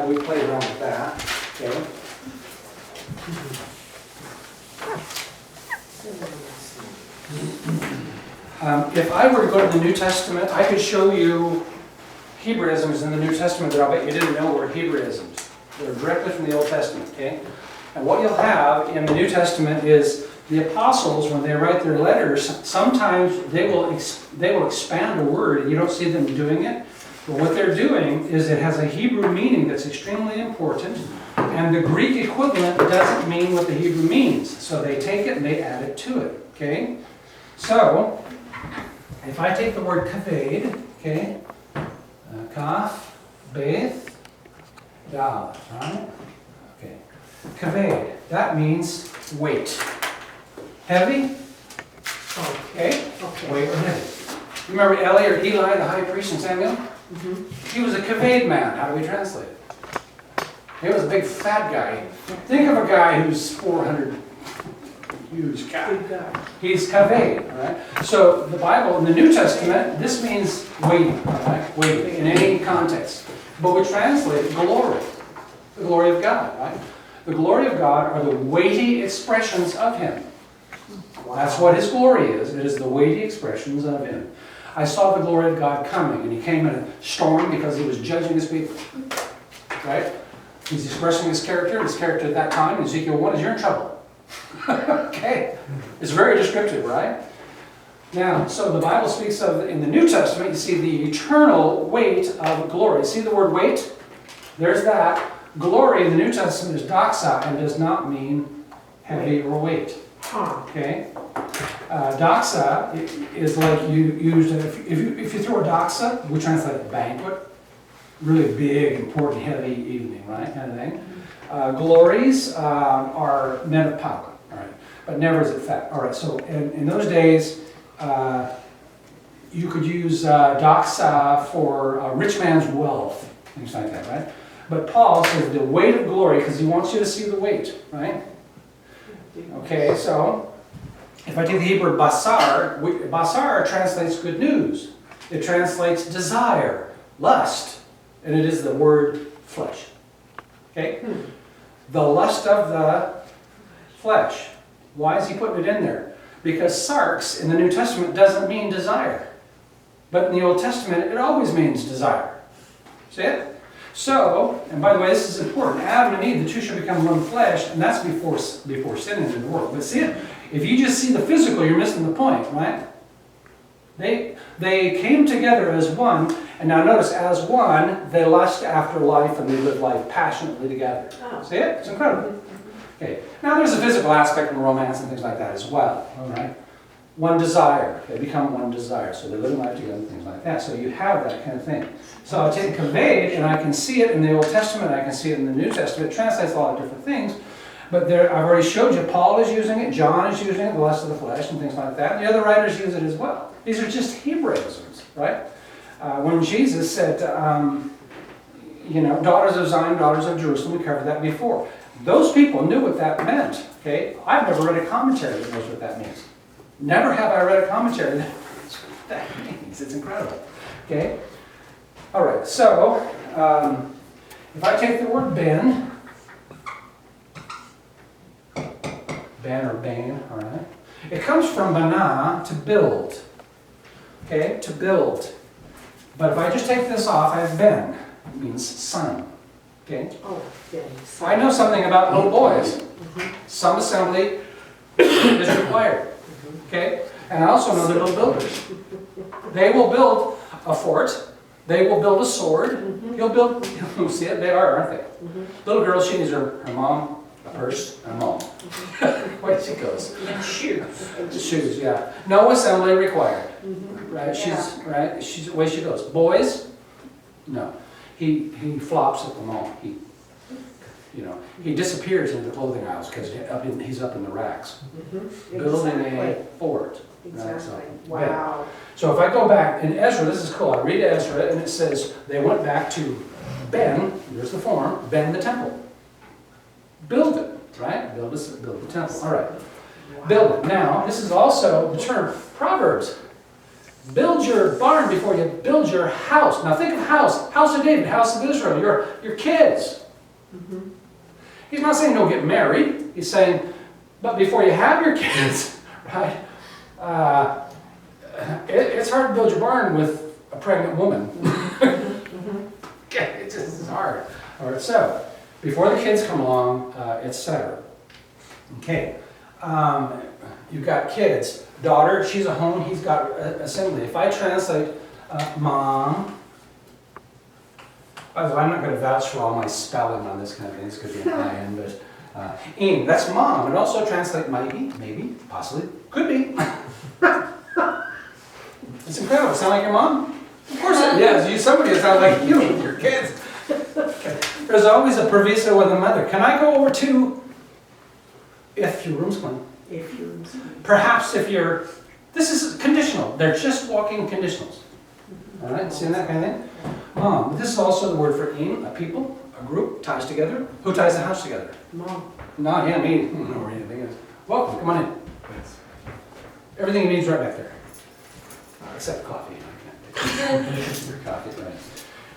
we played around with that. Okay. If I were to go to the New Testament, I could show you Hebraisms in the New Testament that I'll bet you didn't know were Hebraisms. They're directly from the Old Testament, okay? And what you'll have in the New Testament is the apostles, when they write their letters, sometimes they will expand a word, and you don't see them doing it. But what they're doing is it has a Hebrew meaning that's extremely important, and the Greek equivalent doesn't mean what the Hebrew means. So they take it and they add it to it, okay? So, if I take the word kaved, okay, kaf, beth, dal, right? Okay. Kaved, that means weight. Heavy? Okay. Weight or heavy. You remember Eli or Eli, the high priest in Samuel? Mm-hmm. He was a kaved man. How do we translate it? He was a big fat guy. Think of a guy who's 400, huge guy. He's kaved, all right? So the Bible, in the New Testament, this means weighty, all right? Weighty in any context. But we translate glory, the glory of God, right? The glory of God are the weighty expressions of Him. That's what His glory is. It is the weighty expressions of Him. I saw the glory of God coming, and He came in a storm because He was judging His people, right? He's expressing His character at that time. Ezekiel 1 is, you're in trouble. Okay. It's very descriptive, right? Now, so the Bible speaks of, in the New Testament, you see the eternal weight of glory. See the word weight? There's that. Glory in the New Testament is doxa and does not mean heavy or weight. Okay? Doxa is like you used, if you throw a doxa, we translate it banquet. Really big, important, heavy evening, right? Kind of thing. Glories are men of power, all right? But never is it fat. All right, so in those days, you could use doxa for a rich man's wealth, things like that, right? But Paul says the weight of glory, because he wants you to see the weight, right? Okay, so if I take the Hebrew basar, basar translates good news. It translates desire, lust, and it is the word flesh. Okay? The lust of the flesh. Why is he putting it in there? Because sarx in the New Testament doesn't mean desire. But in the Old Testament, it always means desire. See it? So, and by the way, this is important. Adam and Eve, the two should become one flesh, and that's before sin entered the world. But see it? If you just see the physical, you're missing the point, right? They came together as one, and now notice, as one, they lust after life and they live life passionately together. Oh. See it? It's incredible. Okay. Now there's a physical aspect in romance and things like that as well. All right. One desire. They become one desire. So they're living life together and things like that. So you have that kind of thing. So I take kaved, and I can see it in the Old Testament, I can see it in the New Testament. It translates a lot of different things. But there, I've already showed you, Paul is using it, John is using it, the lust of the flesh and things like that. And the other writers use it as well. These are just Hebraisms, right? When Jesus said, daughters of Zion, daughters of Jerusalem, we covered that before. Those people knew what that meant, okay? I've never read a commentary that knows what that means. Never have I read a commentary that knows what that means. It's incredible, okay? All right, so if I take the word ben or bane, all right? It comes from bana, to build, okay? To build. But if I just take this off, I have ben. It means son, okay? Oh, yes. I know something about little boys. Mm-hmm. Some assembly is required, okay? And I also know they're little builders. They will build a fort. They will build a sword. Mm-hmm. You'll see it, they are, aren't they? Mm-hmm. Little girl, she needs her mom, a purse, and a mom. Away she goes. And shoes. Shoes, yeah. No assembly required. Mm-hmm. Right? She's away she goes. Boys, no. He flops at the mall. He disappears into the clothing aisles because he's up in the racks. Mm-hmm. Building a fort. Exactly. Right? So, wow. Yeah. So if I go back in Ezra, this is cool. I read Ezra and it says they went back to Ben, there's the form, Ben the temple. Build it, right? Build the temple. All right. Wow. Build it. Now, this is also the term Proverbs. Build your barn before you build your house. Now think of house. House of David, house of Israel, your kids. Mm-hmm. He's not saying don't get married. He's saying, but before you have your kids, right? It's hard to build your barn with a pregnant woman. Okay, it's just hard. All right, so before the kids come along, etc. Okay, you've got kids. Daughter, she's a home. He's got assembly. If I translate mom. By the way, I'm not going to vouch for all my spelling on this kind of thing. This could be an I-N, but that's mom. It also translate maybe, possibly, could be. It's incredible. Sound like your mom? Of course it is. Somebody sound like you, your kids. Okay. There's always a proviso with the mother. Can I go over to, if your room's clean? If your room's clean. Perhaps if you're, this is conditional. They're just walking conditionals. All right, seeing that kind of thing? This is also the word for a people, a group, ties together. Who ties the house together? Mom. Not him, me. I don't know where anything is. Welcome, come on in. Everything you need is right back there. Except coffee. Your coffee, right.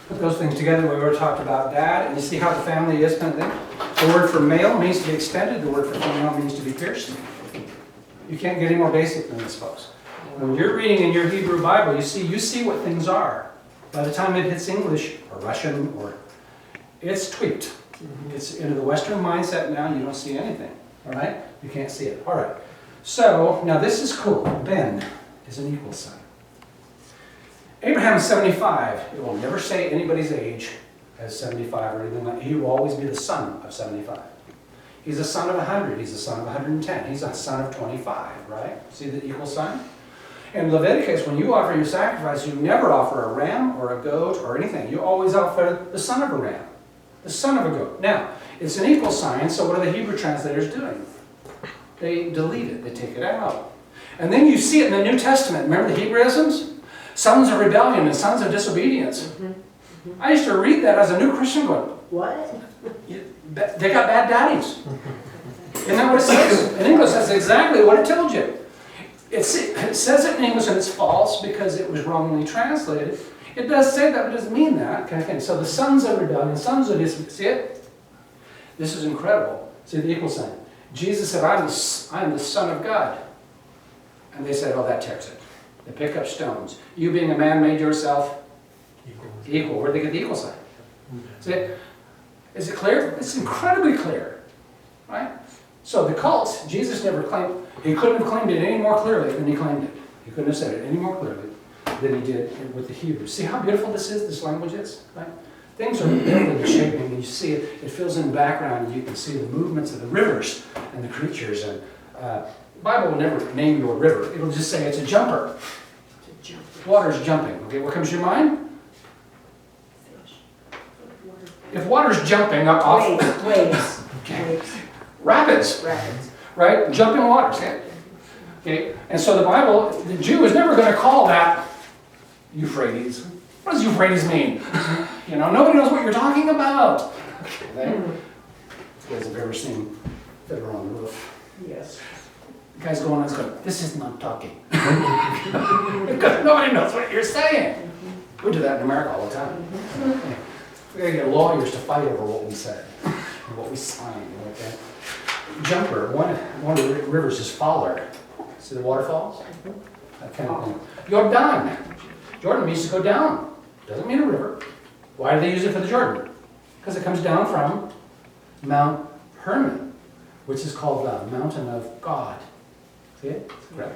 Put those things together. We already talked about dad, and you see how the family is kind of thing. The word for male means to be extended. The word for female means to be pierced. You can't get any more basic than this, folks. When you're reading in your Hebrew Bible, you see what things are. By the time it hits English or Russian, or it's tweaked. It's into the Western mindset now. You don't see anything. All right? You can't see it. All right. So now this is cool. Ben is an equal sign. Abraham is 75. It will never say anybody's age as 75 or anything like that. He will always be the son of 75. He's a son of 100. He's a son of 110. He's a son of 25, right? See the equal sign? In Leviticus, when you offer your sacrifice, you never offer a ram or a goat or anything. You always offer the son of a ram, the son of a goat. Now, it's an equal sign, so what are the Hebrew translators doing? They delete it. They take it out. And then you see it in the New Testament. Remember the Hebraisms? Sons of rebellion and sons of disobedience. I used to read that as a new Christian going, what? They got bad daddies. Isn't that what it says? In English, that's exactly what it told you. It says it in English and it's false because it was wrongly translated. It does say that, but it doesn't mean that. Okay. So the sons of rebellion, sons of disobedience, see it? This is incredible. See the equal sign. Jesus said, I am the Son of God. And they said, oh, that tears it. They pick up stones. You being a man made yourself equal. Where did they get the equal sign? See it? Is it clear? It's incredibly clear. Right? So the cult, Jesus never claimed, he couldn't have claimed it any more clearly than he claimed it. He couldn't have said it any more clearly than he did with the Hebrews. See how beautiful this language is? Right? Things are building and shaping, and you see it, it fills in the background, and you can see the movements of the rivers and the creatures. And the Bible will never name you a river. It'll just say it's a jumper. It's a jumper. Water's jumping. Okay, what comes to your mind? Fish. If water's jumping up off... Waves. Okay. Rapids. Rapids. Right? Jumping waters. Okay? And so the Bible, the Jew is never going to call that Euphrates. What does Euphrates mean? You know, nobody knows what you're talking about. Okay. You guys have ever seen Fiddler on the Roof? Yes. The guy's going on and going, this is not talking. Because nobody knows what you're saying. We do that in America all the time. Okay. We gotta get lawyers to fight over what we said and what we signed. Okay? Jumper, one of the rivers is Faller. See the waterfalls? That kind of thing. Jordan. Jordan means to go down. Doesn't mean a river. Why do they use it for the Jordan? Because it comes down from Mount Hermon, which is called the Mountain of God. See it? Correct.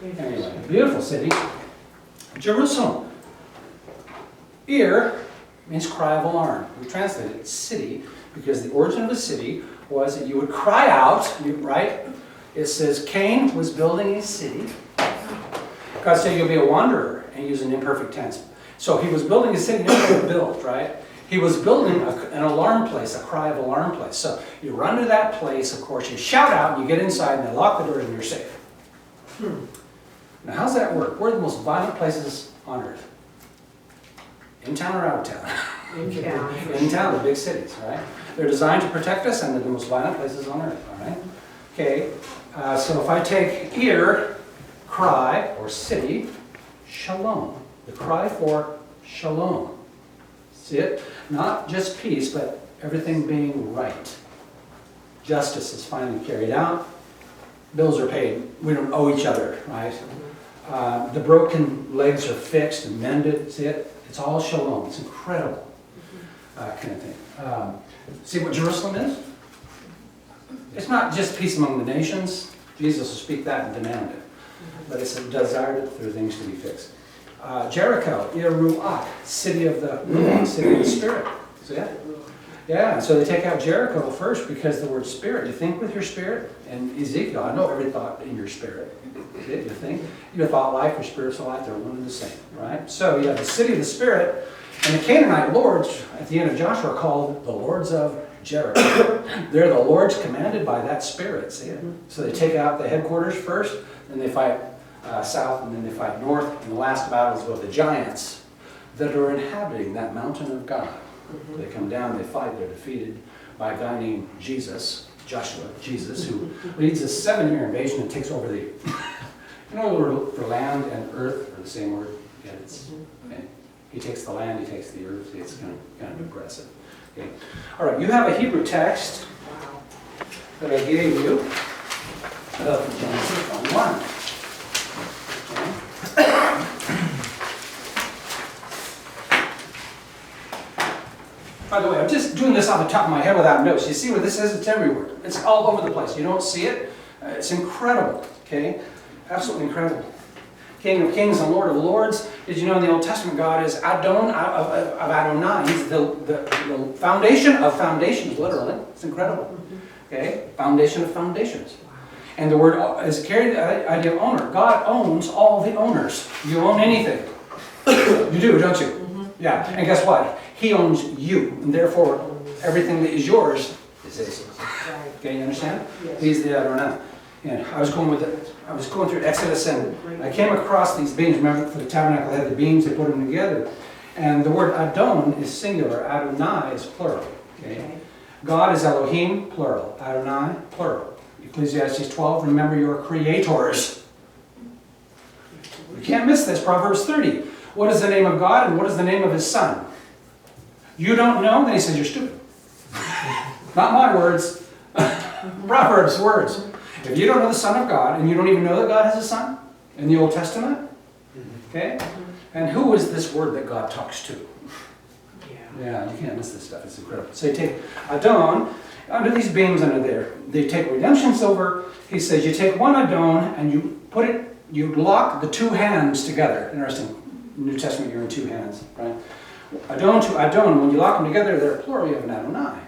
Anyway, beautiful city. Jerusalem. Ir means cry of alarm. We translate it city because the origin of the city was that you would cry out, right? It says Cain was building a city. God said you'll be a wanderer, and use an imperfect tense. So he was building a city, never built, right? He was building an alarm place, a cry of alarm place. So you run to that place, of course, you shout out, and you get inside, and they lock the doors, and you're safe. Now, how's that work? Where are the most violent places on earth? In town or out of town? In town. In town, the big cities, right? They're designed to protect us, and they're the most violent places on earth, all right? Okay, so if I take ear, cry, or city, shalom. The cry for shalom. See it? Not just peace, but everything being right. Justice is finally carried out. Bills are paid. We don't owe each other, right? The broken legs are fixed and mended. See it? It's all shalom. It's incredible kind of thing. See what Jerusalem is? It's not just peace among the nations. Jesus will speak that and demand it. But it's a desire for things to be fixed. Jericho, Ruach, city of the Ruach, city of the Spirit. See that? Yeah, so they take out Jericho first because the word spirit. You think with your spirit. And Ezekiel, I know every thought in your spirit. You think? Your thought life, your spiritual life, they're one and the same, right? So you have the city of the Spirit, and the Canaanite lords at the end of Joshua are called the lords of Jericho. They're the lords commanded by that spirit, see it? So they take out the headquarters first, then they fight south, and then they fight north, and the last battle is with the giants that are inhabiting that mountain of God. They come down, they fight, they're defeated by a guy named Jesus, Jesus, who leads a 7-year invasion and takes over the, you know, for land and earth are the same word. Yeah, it's, okay. He takes the land, he takes the earth. It's kind of impressive. Okay. All right, you have a Hebrew text that I gave you of Genesis 1. By the way, I'm just doing this off the top of my head without notes. You see what this is? It's everywhere. It's all over the place. You don't see it? It's incredible, okay? Absolutely incredible. King of kings and Lord of lords. Did you know in the Old Testament God is Adon of Adonai? He's the foundation of foundations, literally. It's incredible. Okay? Foundation of foundations. And the word is carried the idea of owner. God owns all the owners. You own anything. You do, don't you? Yeah. And guess what? He owns you. And therefore, everything that is yours is his. Okay, you understand? Yes. He's the Adonai. And I was going through Exodus, and I came across these beams. Remember, for the tabernacle, they had the beams, they put them together. And the word Adon is singular, Adonai is plural. Okay? God is Elohim, plural. Adonai, plural. Ecclesiastes 12, remember your creators. You can't miss this, Proverbs 30. What is the name of God and what is the name of his son? You don't know? Then he says, you're stupid. Not my words. Proverbs words. If you don't know the Son of God, and you don't even know that God has a son in the Old Testament, okay? And who is this word that God talks to? Yeah, you can't miss this stuff. It's incredible. So you take Adon, under these beams under there, they take redemption silver. He says you take one Adon and you put it, you lock the two hands together. Interesting. In the New Testament, you're in two hands, right? Adon to Adon, when you lock them together, they're plural, you have an Adonai.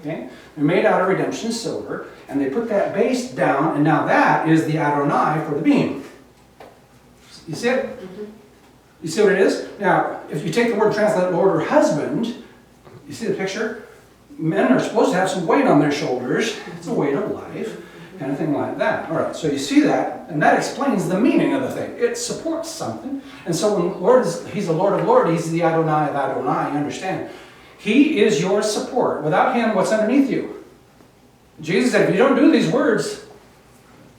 Okay? They're made out of redemption silver, and they put that base down, and now that is the Adonai for the beam. You see it? You see what it is? Now, if you take the word translate Lord or husband, you see the picture? Men are supposed to have some weight on their shoulders. It's a weight of life, kind of thing like that. All right, so you see that, and that explains the meaning of the thing. It supports something. And so when Lord is, he's the Lord of Lords, he's the Adonai of Adonai, you understand? He is your support. Without him, what's underneath you? Jesus said, if you don't do these words,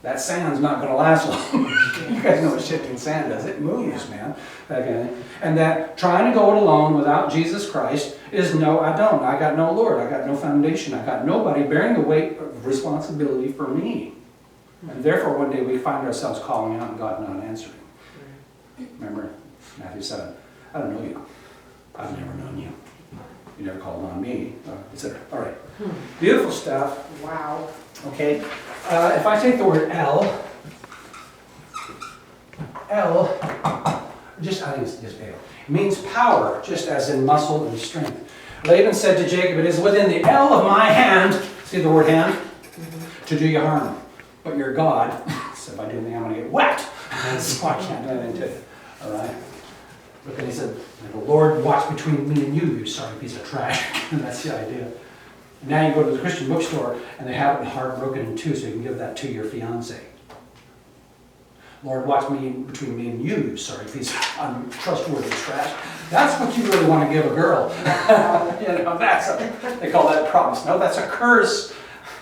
that sand's not going to last long. You guys know what shifting sand does. It moves, man. Okay. And that trying to go it alone without Jesus Christ is no, I don't. I got no Lord. I got no foundation. I got nobody bearing the weight of responsibility for me. And therefore, one day we find ourselves calling out and God not answering. Remember Matthew 7. I don't know you. I've never known you. You never called on me, etc. All right. Beautiful stuff. Wow. Okay. If I take the word El, I think it's just El. It means power, just as in muscle and strength. Laban said to Jacob, it is within the L of my hand, see the word hand, to do you harm. But you're God, so if I do anything, I'm going to get wet. So I can't do anything to you. All right? But then he said, the Lord watch between me and you sorry piece of trash. And that's the idea. And now you go to the Christian bookstore and they have it hard broken in two so you can give that to your fiance. Lord, watch between me and you sorry piece of untrustworthy trash. That's what you really want to give a girl. You know, they call that a promise. No, that's a curse.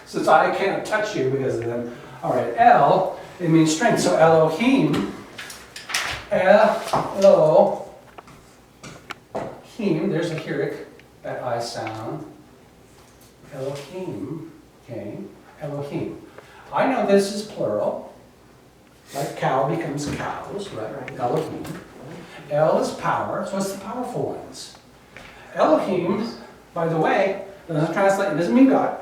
Since I can't touch you because of them. All right, El, it means strength. So Elohim Elohim, there's a Hirik, that I sound. Elohim, okay, Elohim. I know this is plural, like cow becomes cows, right? Elohim. El is power, so it's the powerful ones. Elohim, by the way, doesn't translate, it doesn't mean God.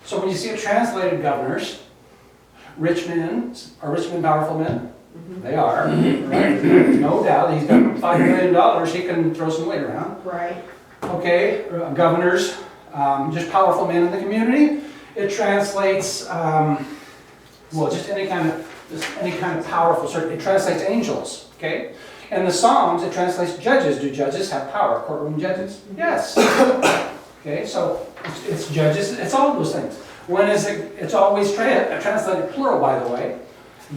So when you see it translated governors, rich men, are rich men powerful men? They are, right? No doubt, he's got $5 million, he can throw some weight around. Right. Okay, governors, just powerful men in the community. It translates, well, just any kind of powerful, it translates angels, okay? And the Psalms, it translates judges. Do judges have power? Courtroom judges? Yes. Okay, so it's judges, it's all those things. When is it, it's always translated plural, by the way.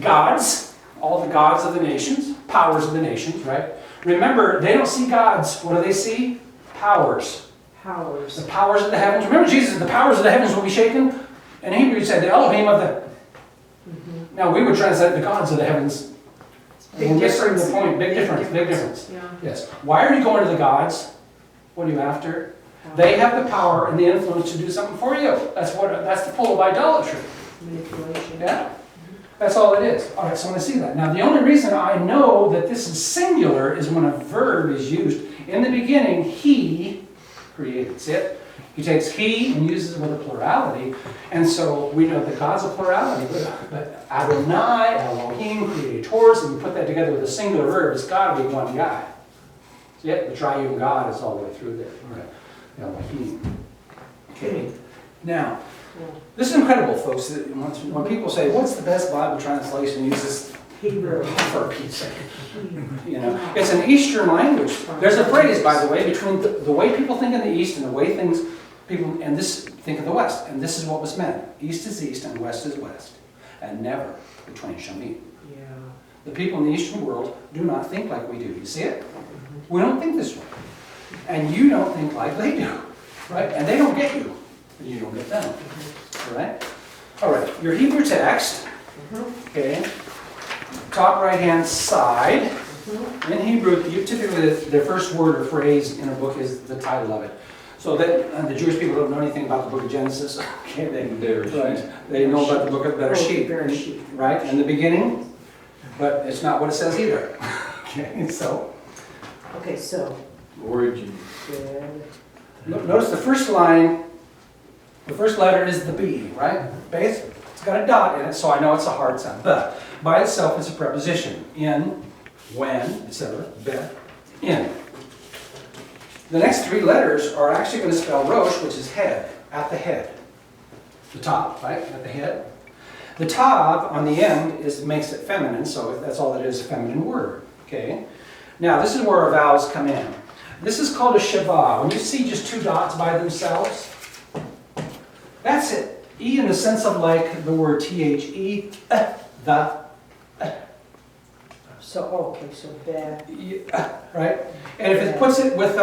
Gods, all the gods of the nations, powers of the nations, right? Remember, they don't see gods. What do they see? Powers. Powers. The powers of the heavens. Remember Jesus, the powers of the heavens will be shaken? In Hebrew, he said, the Elohim of the... Now, we would translate the gods of the heavens. Big difference. The point. Big difference. Yeah. Yes. Why are you going to the gods? What are you after? They have the power and the influence to do something for you. That's the pull of idolatry. Manipulation. Yeah? That's all it is. All right, so when I see that. Now, the only reason I know that this is singular is when a verb is used. In the beginning, he created. See it? He takes he and uses it with a plurality. And so we know that God's a plurality. But Adonai, Elohim, creators, and you put that together with a singular verb, it's got to be one guy. See it? The triune God is all the way through there. All right. Elohim. Okay. Now, this is incredible, folks. When people say, what's the best Bible translation? Use this Hebrew. for Pete's sake. You know, it's an Eastern language. There's a phrase, by the way, between the way people think in the East and the way people and this think of the West. And this is what was meant. East is East and West is West. And never the twain shall meet. Yeah. The people in the Eastern world do not think like we do. You see it? We don't think this way. And you don't think like they do. Right? And they don't get you. And you don't get them. All right? All right. Your Hebrew text. Okay. Top right-hand side. In Hebrew, typically the first word or phrase in a book is the title of it. So that the Jewish people don't know anything about the book of Genesis. Okay, they know about the book of Bereshit, right? In the beginning, but it's not what it says either. Okay, so. Okay, so. Origin. Notice the first line, the first letter is the B, right? Base. It's got a dot in it, so I know it's a hard sound. But by itself, it's a preposition. In, when, etc. Be, in. The next three letters are actually going to spell Rosh, which is head, at the head. The top, right, at the head. The Tav on the end makes it feminine, so that's all it is, a feminine word. Okay. Now, this is where our vowels come in. This is called a Shavah. When you see just two dots by themselves, that's it. E in the sense of like the word T-H-E, the. So, okay, so that. Right? And if it puts it with,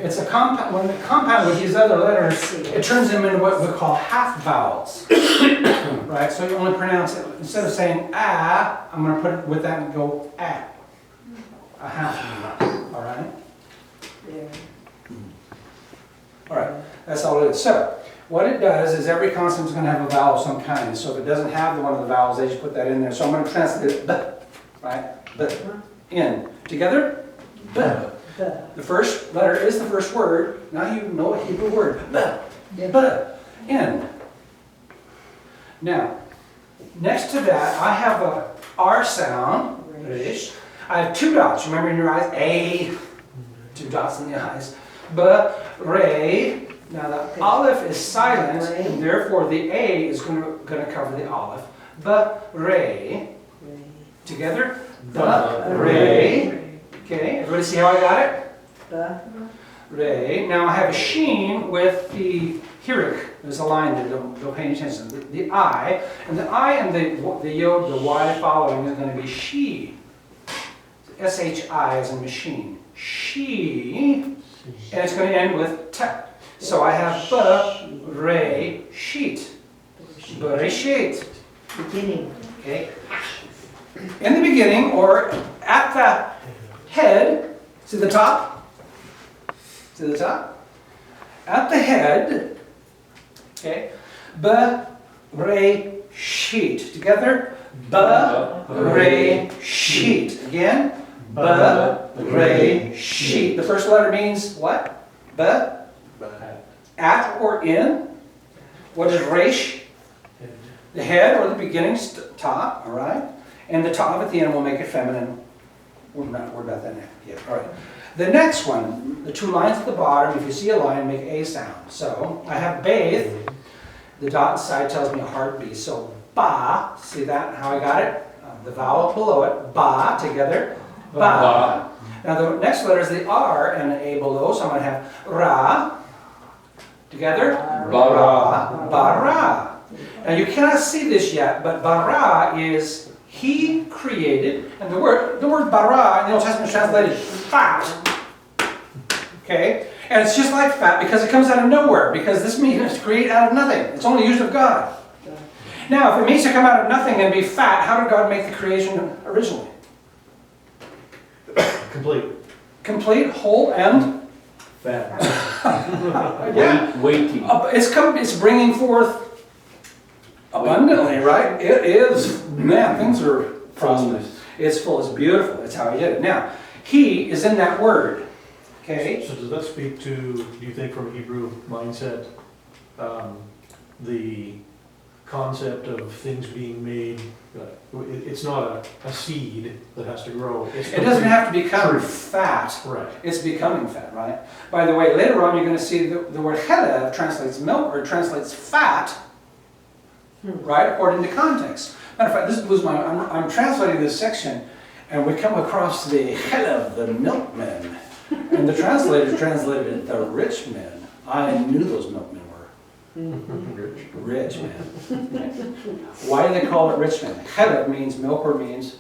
it's a compound, when it compound with these other letters, it turns them into what we call half vowels. Right? So you only pronounce it, instead of saying ah, I'm going to put it with that and go ah. A half vowel. All right? Yeah. All right. That's all it is. So, what it does is every consonant is going to have a vowel of some kind. So if it doesn't have one of the vowels, they just put that in there. So I'm going to translate it, right? In. Together? The first letter is the first word. Now you know a Hebrew word. In. Now, next to that, I have a R sound. Resh. I have two dots. Remember in your eyes? A. Two dots in the eyes. Re. Now the aleph is silent, and therefore the A is going to cover the aleph. Re. Together? Re. Okay, everybody see how I got it? Re. Now I have a sheen with the hirik. There's a line there, don't pay any attention. The I, and the I and the yod, the Y following is going to be she. S-H-I as in machine. She, and it's going to end with te. So I have Bereshit. Bereshit. Beginning. Okay. In the beginning, or at the head, see the top? See the top? At the head, okay, Bereshit. Together, Bereshit. Again, Bereshit. The first letter means what? At or in. What is resh? The head or the beginning, top, all right? And the top at the end will make it feminine. We're not worried about that yet. All right. The next one, the two lines at the bottom, if you see a line, make a sound. So I have bathe. The dot inside tells me a heartbeat. So ba, see that, how I got it? The vowel below it, ba, together, ba. Now the next letter is the R and an A below, so I'm going to have ra, together, bara, bara. Now you cannot see this yet, but bara is he created, and the word bara in the Old Testament is translated fat. Okay? And it's just like fat because it comes out of nowhere, because this means to create out of nothing. It's only used of God. Now, if it means to come out of nothing and be fat, how did God make the creation originally? Complete. Complete, whole, and Fat. yeah. Weighty. It's bringing forth abundantly, right? It is, man, things are prosperous. It's full, it's beautiful. It's how he did it. Now, he is in that word. Okay? So does that speak to, do you think from a Hebrew mindset, the concept of things being made, it's not a seed that has to grow. It doesn't have to become fat. Right. It's becoming fat, right? By the way, later on you're going to see the word chelev translates milk or translates fat, right, according to context. Matter of fact, this blows my mind. I'm translating this section and we come across the chelev, the milkmen. And the translator translated it the rich men. I knew those milkmen were. Rich men. Why do they call it rich men? Chelev means milk or means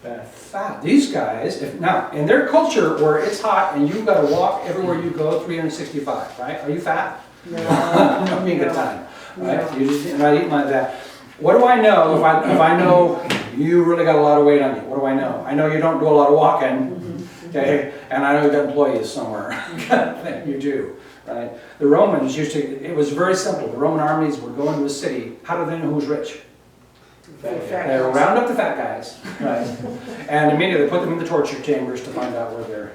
fat. These guys, now in their culture where it's hot and you've got to walk everywhere you go 365, right? Are you fat? No. Not being a good time, right? You just not eating like that. What do I know if I know you really got a lot of weight on you? What do I know? I know you don't do a lot of walking. Okay, and I know you've got employees somewhere. You do, right? The Romans used to, it was very simple. The Roman armies would go into a city. How do they know who's rich? They would round up the fat guys, right? And immediately put them in the torture chambers to find out where their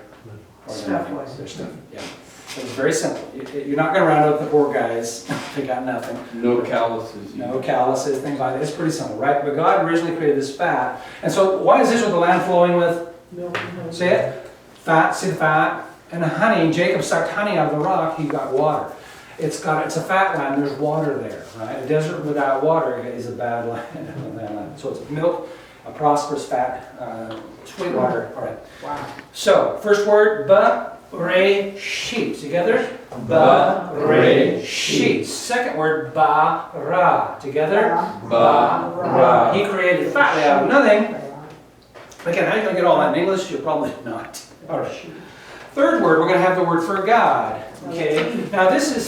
Stuff was. stuff. Yeah. So it's very simple. You're not going to round up the poor guys. They got nothing. No calluses. No calluses, things like that. It's pretty simple, right? But God originally created this fat. And so why is this with the land flowing with? See it? Fat, see the fat? And honey, Jacob sucked honey out of the rock, he got water. It's a fat land, there's water there, right? A desert without water is a bad land. So it's milk, a prosperous fat, sweet water. All right. Wow. So, first word, ba-re-sheet. Together? Ba-re-sheet. Second word, ba-ra. Together? Ba-ra. He created fat out of nothing. Again, how are you going to get all that in English? You'll probably not. All right. Third word, we're going to have the word for God. Okay. Now this is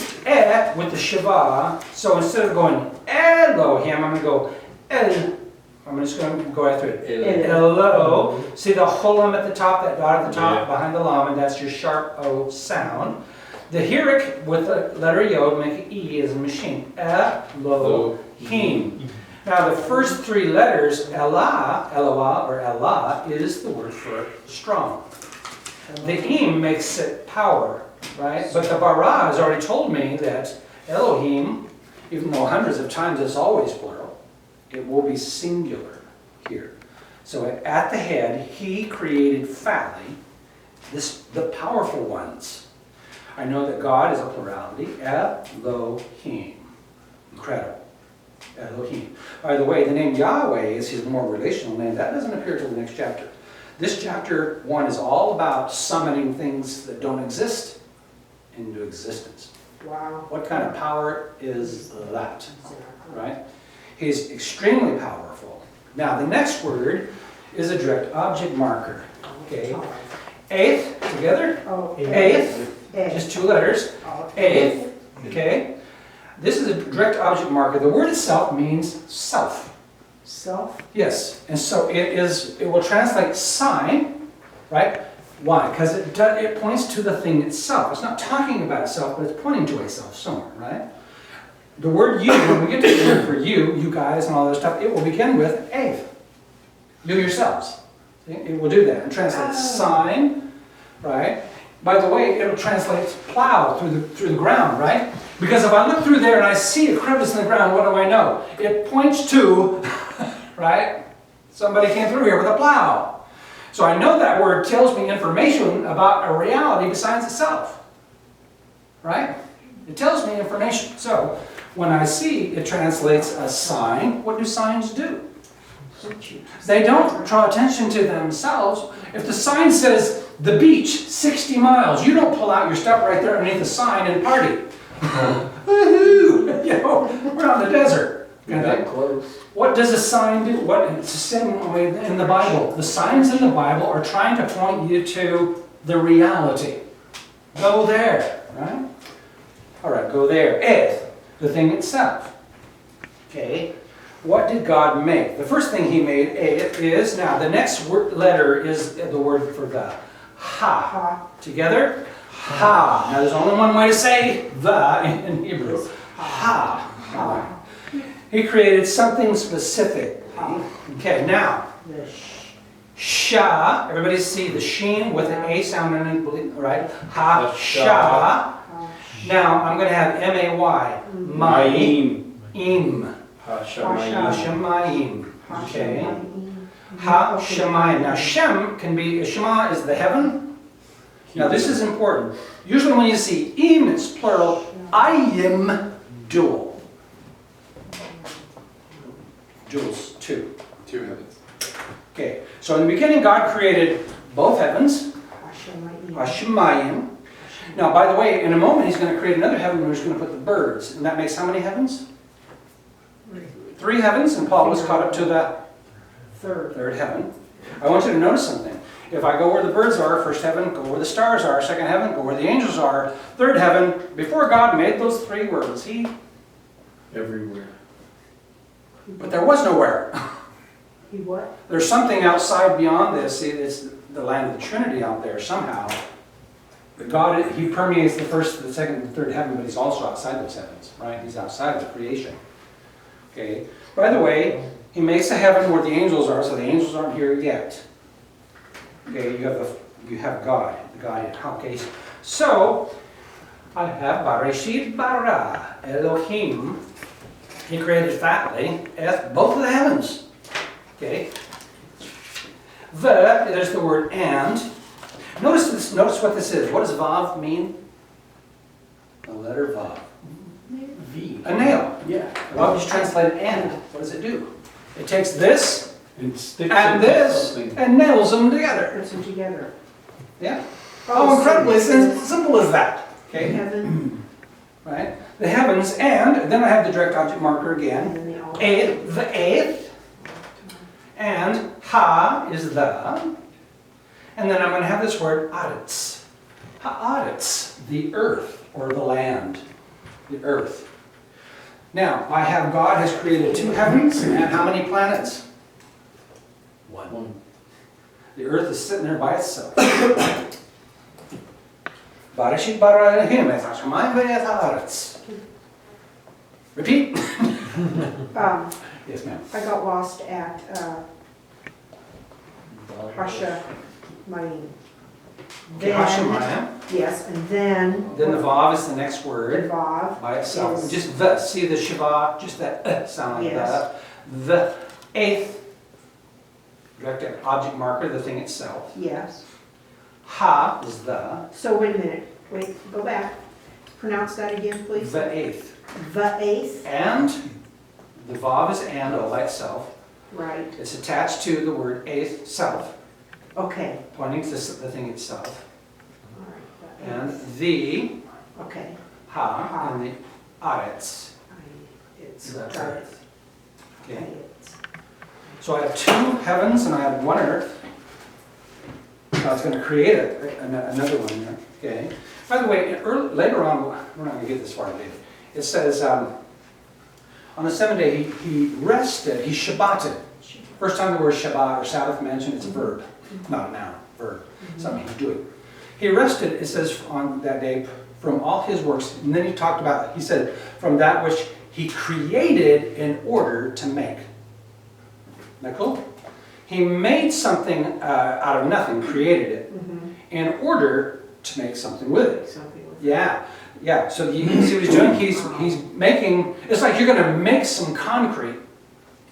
with the Shiva. So instead of going Elohim, I'm going to go El. I'm just going to go right through it. Elo. See the holam at the top, that dot at the top behind the lam, and that's your sharp O sound. The hirik with the letter Yod make an E as a machine. Elohim. Now the first three letters, Elah, Eloah, or Allah, is the word for strong. The Im makes it power, right? But the bara has already told me that Elohim, even though hundreds of times it's always plural, it will be singular here. So at the head, he created fatly, the powerful ones. I know that God is a plurality, Elohim. Incredible. Elohim. By the way, the name Yahweh is his more relational name. That doesn't appear till the next chapter. This chapter 1 is all about summoning things that don't exist into existence. Wow. What kind of power is that? Right? He's extremely powerful. Now, the next word is a direct object marker. Okay. Eighth, together? Eighth. Just two letters. Eighth. Okay. This is a direct object marker. The word itself means self. itself? Yes, and so it will translate sign, right? Why? Because it points to the thing itself. It's not talking about itself, but it's pointing to itself somewhere, right? The word you, when we get to the word for you guys and all this stuff, it will begin with eth. You yourselves. See? It will do that and translate sign, right? By the way, it'll translate plow through the ground, right? Because if I look through there and I see a crevice in the ground, what do I know? It points to, right? Somebody came through here with a plow. So I know that word tells me information about a reality besides itself, right? It tells me information. So when I see it translates a sign, what do signs do? They don't draw attention to themselves. If the sign says the beach, 60 miles, you don't pull out your stuff right there underneath the sign and party. Woohoo! You know, we're on the desert. That close. What does a sign do? It's the same way in the Bible. The signs in the Bible are trying to point you to the reality. Go there, right? All right, go there. Eth, the thing itself. Okay. What did God make? The first thing He made is, now the next letter is the word for the. Ha. Together? Ha. Now there's only one way to say the in Hebrew. Ha. He created something specific. Okay, now, The sha, everybody see the sheen with an A sound in it, right? Ha, sha. Now, I'm going to have M-A-Y. Ma'im. Im. Hashemayim. Okay. Ha, shemayim. Now, Shem can be, Shema is the heaven. Now, this is important. Usually when you see im, it's plural. Ayim, dual. Jules, two. Two heavens. Okay, so in the beginning, God created both heavens, Hashemayim. Hashemayim. Now, by the way, in a moment, He's going to create another heaven where He's going to put the birds. And that makes how many heavens? 3 heavens, and Paul was caught up to the third heaven. I want you to notice something. If I go where the birds are, first heaven, go where the stars are, second heaven, go where the angels are, third heaven, before God made those 3 worlds, He... Everywhere. But there was nowhere. He what? There's something outside beyond this. See, it's the land of the Trinity out there somehow. But God, He permeates the first, the second, and the third heaven, but He's also outside those heavens, right? He's outside of the creation. Okay. By the way, He makes a heaven where the angels are, so the angels aren't here yet. Okay, you have God, the Godhead. Okay. So I have Bareshit bara Elohim. He created fatly both of the heavens. Okay. There's the word and. Notice this. Notice what this is. What does vav mean? The letter vav. V. A nail. Yeah. Vav is translated and. What does it do? It takes this It sticks and into this something. and nails them together. Puts them together. Yeah. Oh, How incredibly so simple is that? Okay. Heaven, Right. The heavens and then I have the direct object marker and again. then the altar. The eighth. And ha is the. And then I'm going to have this word aretz. Haaretz, the earth or the land. The earth. Now, I have God has created 2 heavens and how many planets? 1. The earth is sitting there by itself. Bareshit bara Elohim et hashemayim ve'et haaretz. Repeat. Yes, ma'am. I got lost at Hashemayim. Okay, Hashemayim. Yes, and then. Then the vav is the next The word vav. by itself. is- Just the, see the shiva, just that sound like Yes. that. The eighth, direct object marker, the thing itself. Yes. Ha is the, So wait a minute. Wait, go back. Pronounce that again, please. the eighth. The eighth. And, the vav is and all by itself. Right. It's attached to the word eighth, self, Okay. pointing to the thing itself. All right. The And eighth. the Okay. ha and the aretz. It's That's got right. it. Okay. It's- So I have 2 heavens and I have 1 earth. I was going to create another one there. Okay. By the way, later on, we're not going to get this far later. It says, on the 7th day, he rested, he Shabbated. First time the word Shabbat or Sabbath mentioned, it's a verb, not a noun, verb, something he's doing. He rested, it says, on that day from all his works. And then he talked about, he said, from that which he created in order to make. Isn't that cool? He made something out of nothing, created it, in order to make something with it. Yeah, yeah. So you see what he's doing? He's making, it's like you're going to make some concrete.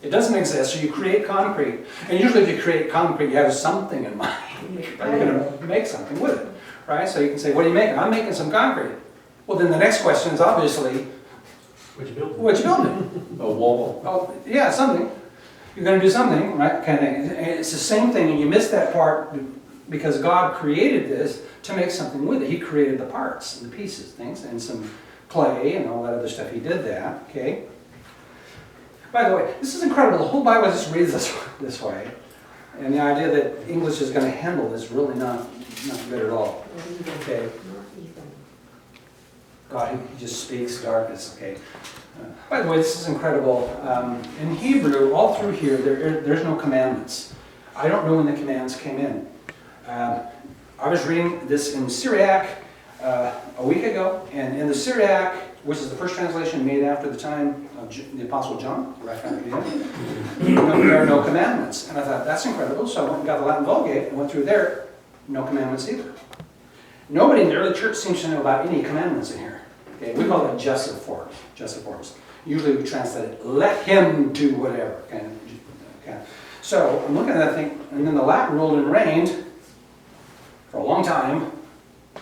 It doesn't exist, so you create concrete. And usually if you create concrete, you have something in mind. You're going to make something with it, right? So you can say, what are you making? I'm making some concrete. Well, then the next question is obviously, What you building? what you building? A wall. Oh, yeah, something. You're going to do something, right? Kind of thing. And it's the same thing, and you miss that part because God created this to make something with it. He created the parts and the pieces, things, and some clay and all that other stuff. He did that, okay? By the way, this is incredible. The whole Bible just reads this way. And the idea that English is going to handle this really not good at all. Okay? God, he just speaks darkness, okay? By the way, this is incredible. In Hebrew, all through here, there's no commandments. I don't know when the commands came in. I was reading this in Syriac a week ago, and in the Syriac, which is the first translation made after the time of the Apostle John, right after the end, there are no commandments. And I thought, that's incredible. So I went and got the Latin Vulgate and went through there, no commandments either. Nobody in the early church seems to know about any commandments in here. Okay, we call it jussive forms. Jussive forms. Usually we translate it, let him do whatever. Okay. So I'm looking at that thing, and then the Latin ruled and reigned for a long time,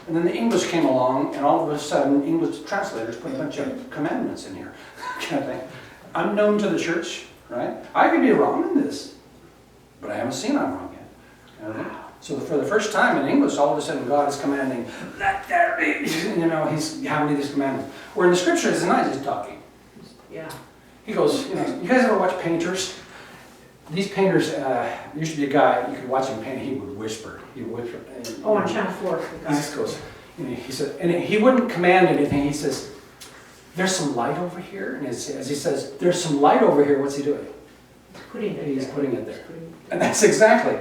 and then the English came along, and all of a sudden English translators put a bunch of commandments in here, kind of thing. Unknown to the church, right? I could be wrong in this, but I haven't seen I'm wrong yet. Okay? So for the first time in English, all of a sudden God is commanding, let there be, he's having these commandments. Where in the scripture, it's not just talking. Yeah. He goes, you guys ever watch painters? These painters, there used to be a guy, you could watch him paint, he would whisper. He would whisper. Oh, on Channel 4. He just goes, he said, and he wouldn't command anything. He says, there's some light over here. And as he says, there's some light over here, what's he doing? He's putting it there. And that's exactly.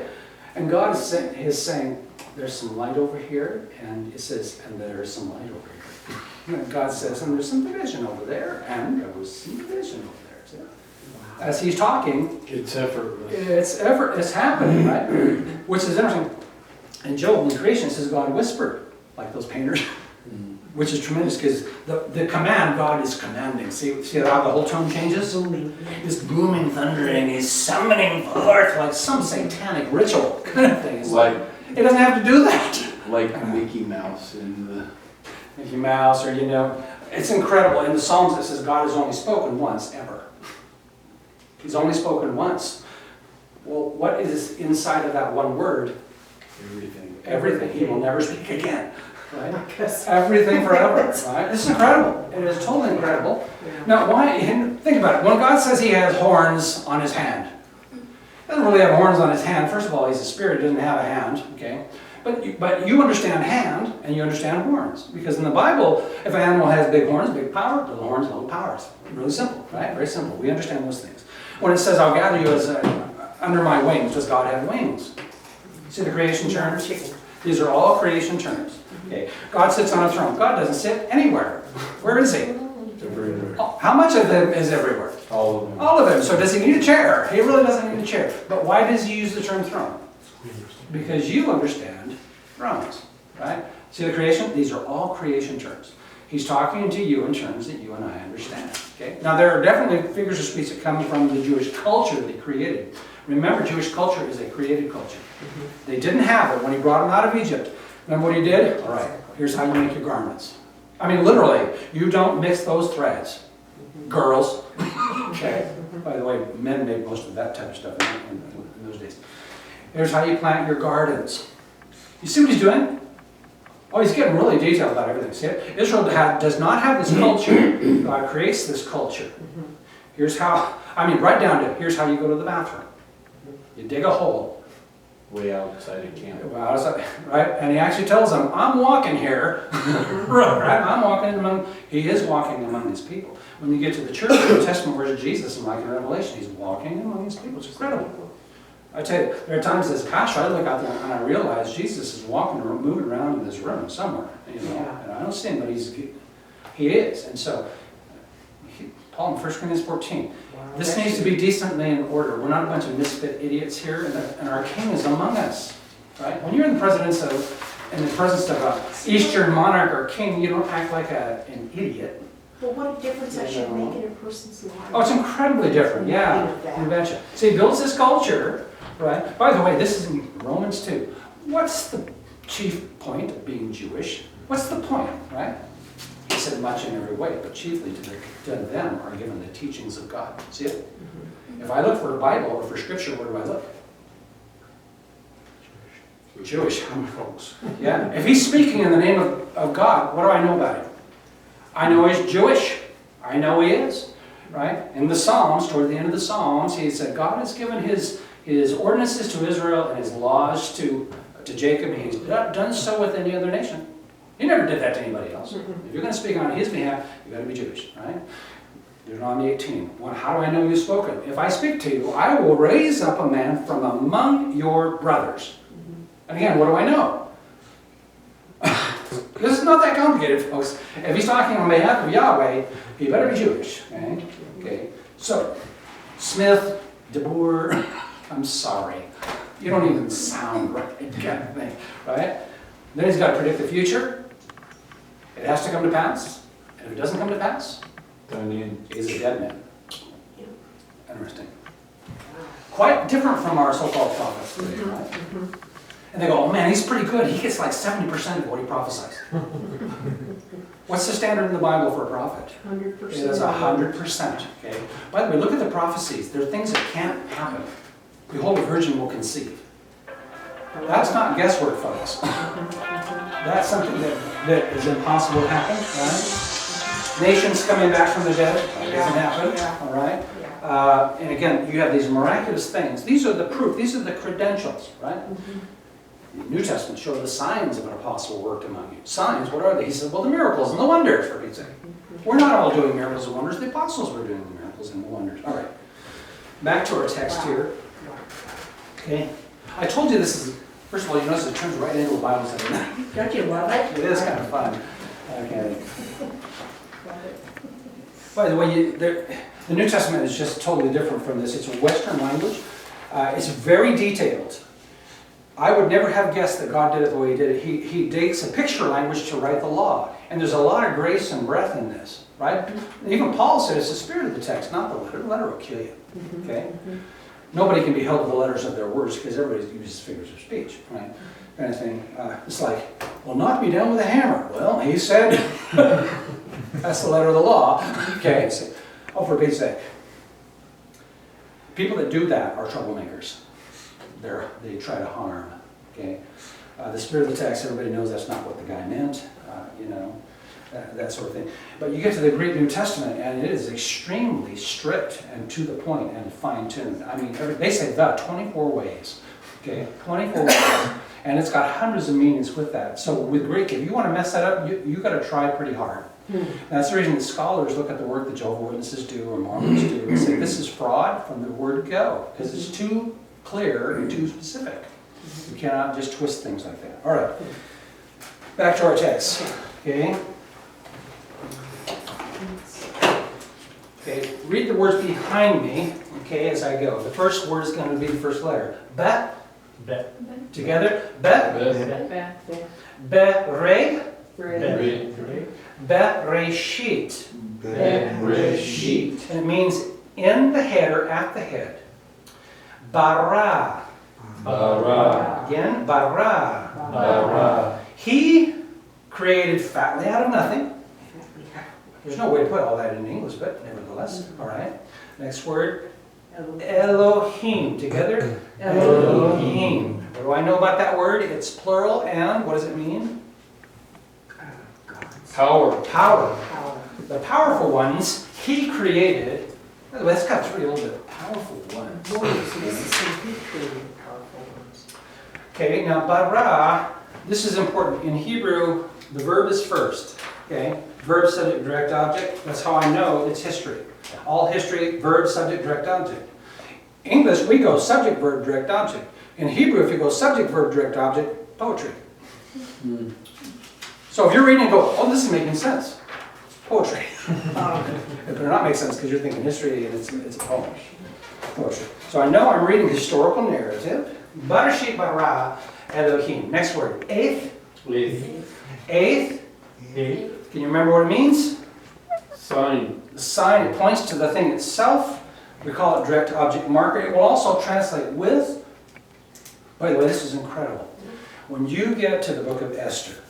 And God is saying, there's some light over here, and it says, and there's some light over here. And God says, and there's some division over there, and there was some division over there. So, as he's talking, It's effortless. it's happening, right? Which is interesting. In Job, in creation, it says God whispered, like those painters, which is tremendous because the command, God is commanding. See how the whole tone changes? This booming, thundering, he's summoning forth like some satanic ritual kind of thing. It's like, it doesn't have to do that. Like Mickey Mouse in the... Mickey Mouse, or it's incredible. In the Psalms it says God has only spoken once, ever. He's only spoken once. Well, what is inside of that one word? Everything. Everything. He will never speak again. Right? Everything forever. Right? This is incredible. It is totally incredible. Now, why? Think about it. When God says he has horns on his hand, he doesn't really have horns on his hand. First of all, he's a spirit, he doesn't have a hand. Okay? But you understand hand and you understand horns. Because in the Bible, if an animal has big horns, big power, little horns, little powers. Really simple, right? Very simple. We understand those things. When it says, I'll gather you as under my wings, does God have wings? See the creation terms? These are all creation terms. Okay. God sits on a throne. God doesn't sit anywhere. Where is he? Everywhere. How much of them is everywhere? All of them. All of them. So does he need a chair? He really doesn't need a chair. But why does he use the term throne? Because you understand thrones, right? See the creation? These are all creation terms. He's talking to you in terms that you and I understand. Okay? Now there are definitely figures of speech that come from the Jewish culture that he created. Remember, Jewish culture is a created culture. They didn't have it when he brought them out of Egypt. Remember what he did? All right, here's how you make your garments. I mean, literally, you don't mix those threads. Girls. Okay. By the way, men made most of that type of stuff in those days. Here's how you plant your gardens. You see what he's doing? Oh, he's getting really detailed about everything. See it? Israel does not have this culture. God creates this culture. Here's how, right down to, here's how you go to the bathroom. You dig a hole. Way outside of camp. Right? And he actually tells them, I'm walking here. Right? I'm walking among, he is walking among these people. When you get to the church, the New Testament, where's Jesus? And like in Revelation, he's walking among these people. It's incredible. I tell you, there are times as a pastor, I look out there and I realize Jesus is walking or moving around in this room somewhere, you know, Yeah. and I don't see him, but he is. And so, Paul in 1 Corinthians 14, this needs to be decently in order. We're not a bunch of misfit idiots here, and our King is among us, right? When you're in the presence of an Eastern monarch or king, you don't act like an idiot. But what a difference that should make in a person's life. Oh, it's incredibly different, yeah. You betcha. So he builds this culture, right? By the way, this is in Romans 2. What's the chief point of being Jewish? What's the point, right? He said much in every way, but chiefly to them are given the teachings of God. See it? If I look for a Bible or for Scripture, where do I look? Jewish folks. Yeah. If he's speaking in the name of God, what do I know about him? I know he's Jewish. I know he is. Right? In the Psalms, toward the end of the Psalms, he said God has given his ordinances to Israel and his laws to Jacob. He's not done so with any other nation. He never did that to anybody else. If you're going to speak on his behalf, you've got to be Jewish. Right? Deuteronomy 18. Well, how do I know you've spoken? If I speak to you, I will raise up a man from among your brothers. And again, what do I know? This is not that complicated, folks. If he's talking on behalf of Yahweh, he better be Jewish. Okay? So, Smith, DeBoer, I'm sorry. You don't even sound right, kind of thing, right? Then he's got to predict the future. It has to come to pass. And if it doesn't come to pass, he's a dead man. Interesting. Quite different from our so-called prophets today, right? And they go, oh man, he's pretty good. He gets like 70% of what he prophesies. What's the standard in the Bible for a prophet? 100%. It is 100%. Okay. By the way, look at the prophecies. There are things that can't happen. Behold, a virgin will conceive. That's not guesswork, folks. That's something that is impossible to happen, right? Nations coming back from the dead, that doesn't happen, all right? And again, you have these miraculous things. These are the proof. These are the credentials, right? The New Testament show the signs of an apostle worked among you. Signs, what are they? He said, well, the miracles and the wonders, for Pete's sake. We're not all doing miracles and wonders. The apostles were doing the miracles and the wonders. All right. Back to our text here. Okay. I told you this is, first of all, you notice it turns right into the Bible study. Don't you love it? It is kind of fun. Okay. By the way, the New Testament is just totally different from this. It's a Western language. It's very detailed. I would never have guessed that God did it the way he did it. He takes a picture language to write the law. And there's a lot of grace and breadth in this, right? Even Paul said it's the spirit of the text, not the letter. The letter will kill you, okay? Nobody can be held to the letters of their words because everybody uses figures of speech, right? Kind of thing. It's like, well, not be done with a hammer. Well, he said, that's the letter of the law. Okay, so, oh, for Pete's sake. People that do that are troublemakers. They try to harm, okay? The spirit of the text, everybody knows that's not what the guy meant, you know, that sort of thing. But you get to the Greek New Testament, and it is extremely strict and to the point and fine-tuned. I mean, they say the 24 ways, okay? 24 ways. And it's got hundreds of meanings with that. So with Greek, if you want to mess that up, you got to try pretty hard. And that's the reason the scholars look at the work that Jehovah's Witnesses do or Mormons do and say, this is fraud from the word go, because it's too clear and too specific. You cannot just twist things like that. All right, back to our text. Okay. Okay. Read the words behind me. Okay, as I go. The first word is going to be the first letter. Bet. Bet. Together. Bet. Bere. Bereshit. Bereshit. And it means in the head or at the head. Bara. Bara. Again, bara. Bara. He created fatly out of nothing. There's no way to put all that in English, but nevertheless. All right. Next word. Elohim. Together. Elohim. What do I know about that word? It's plural, and what does it mean? Power. Power. The powerful ones he created. By the way, that's got three a little bit. Powerful ones. Okay, now bara, this is important. In Hebrew, the verb is first. Okay? Verb, subject, direct object. That's how I know it's history. All history, verb, subject, direct object. English, we go subject, verb, direct, object. In Hebrew, if you go subject, verb, direct, object, poetry. So if you're reading and go, oh, this is making sense. Poetry. It better not make sense because you're thinking history and it's a poem. Poetry. So I know I'm reading historical narrative. Barashit bara Elohim. Next word. Eighth. Eighth. Can you remember what it means? Sign. The sign, it points to the thing itself. We call it direct object marker. It will also translate with. By the way, this is incredible. When you get to the book of Esther,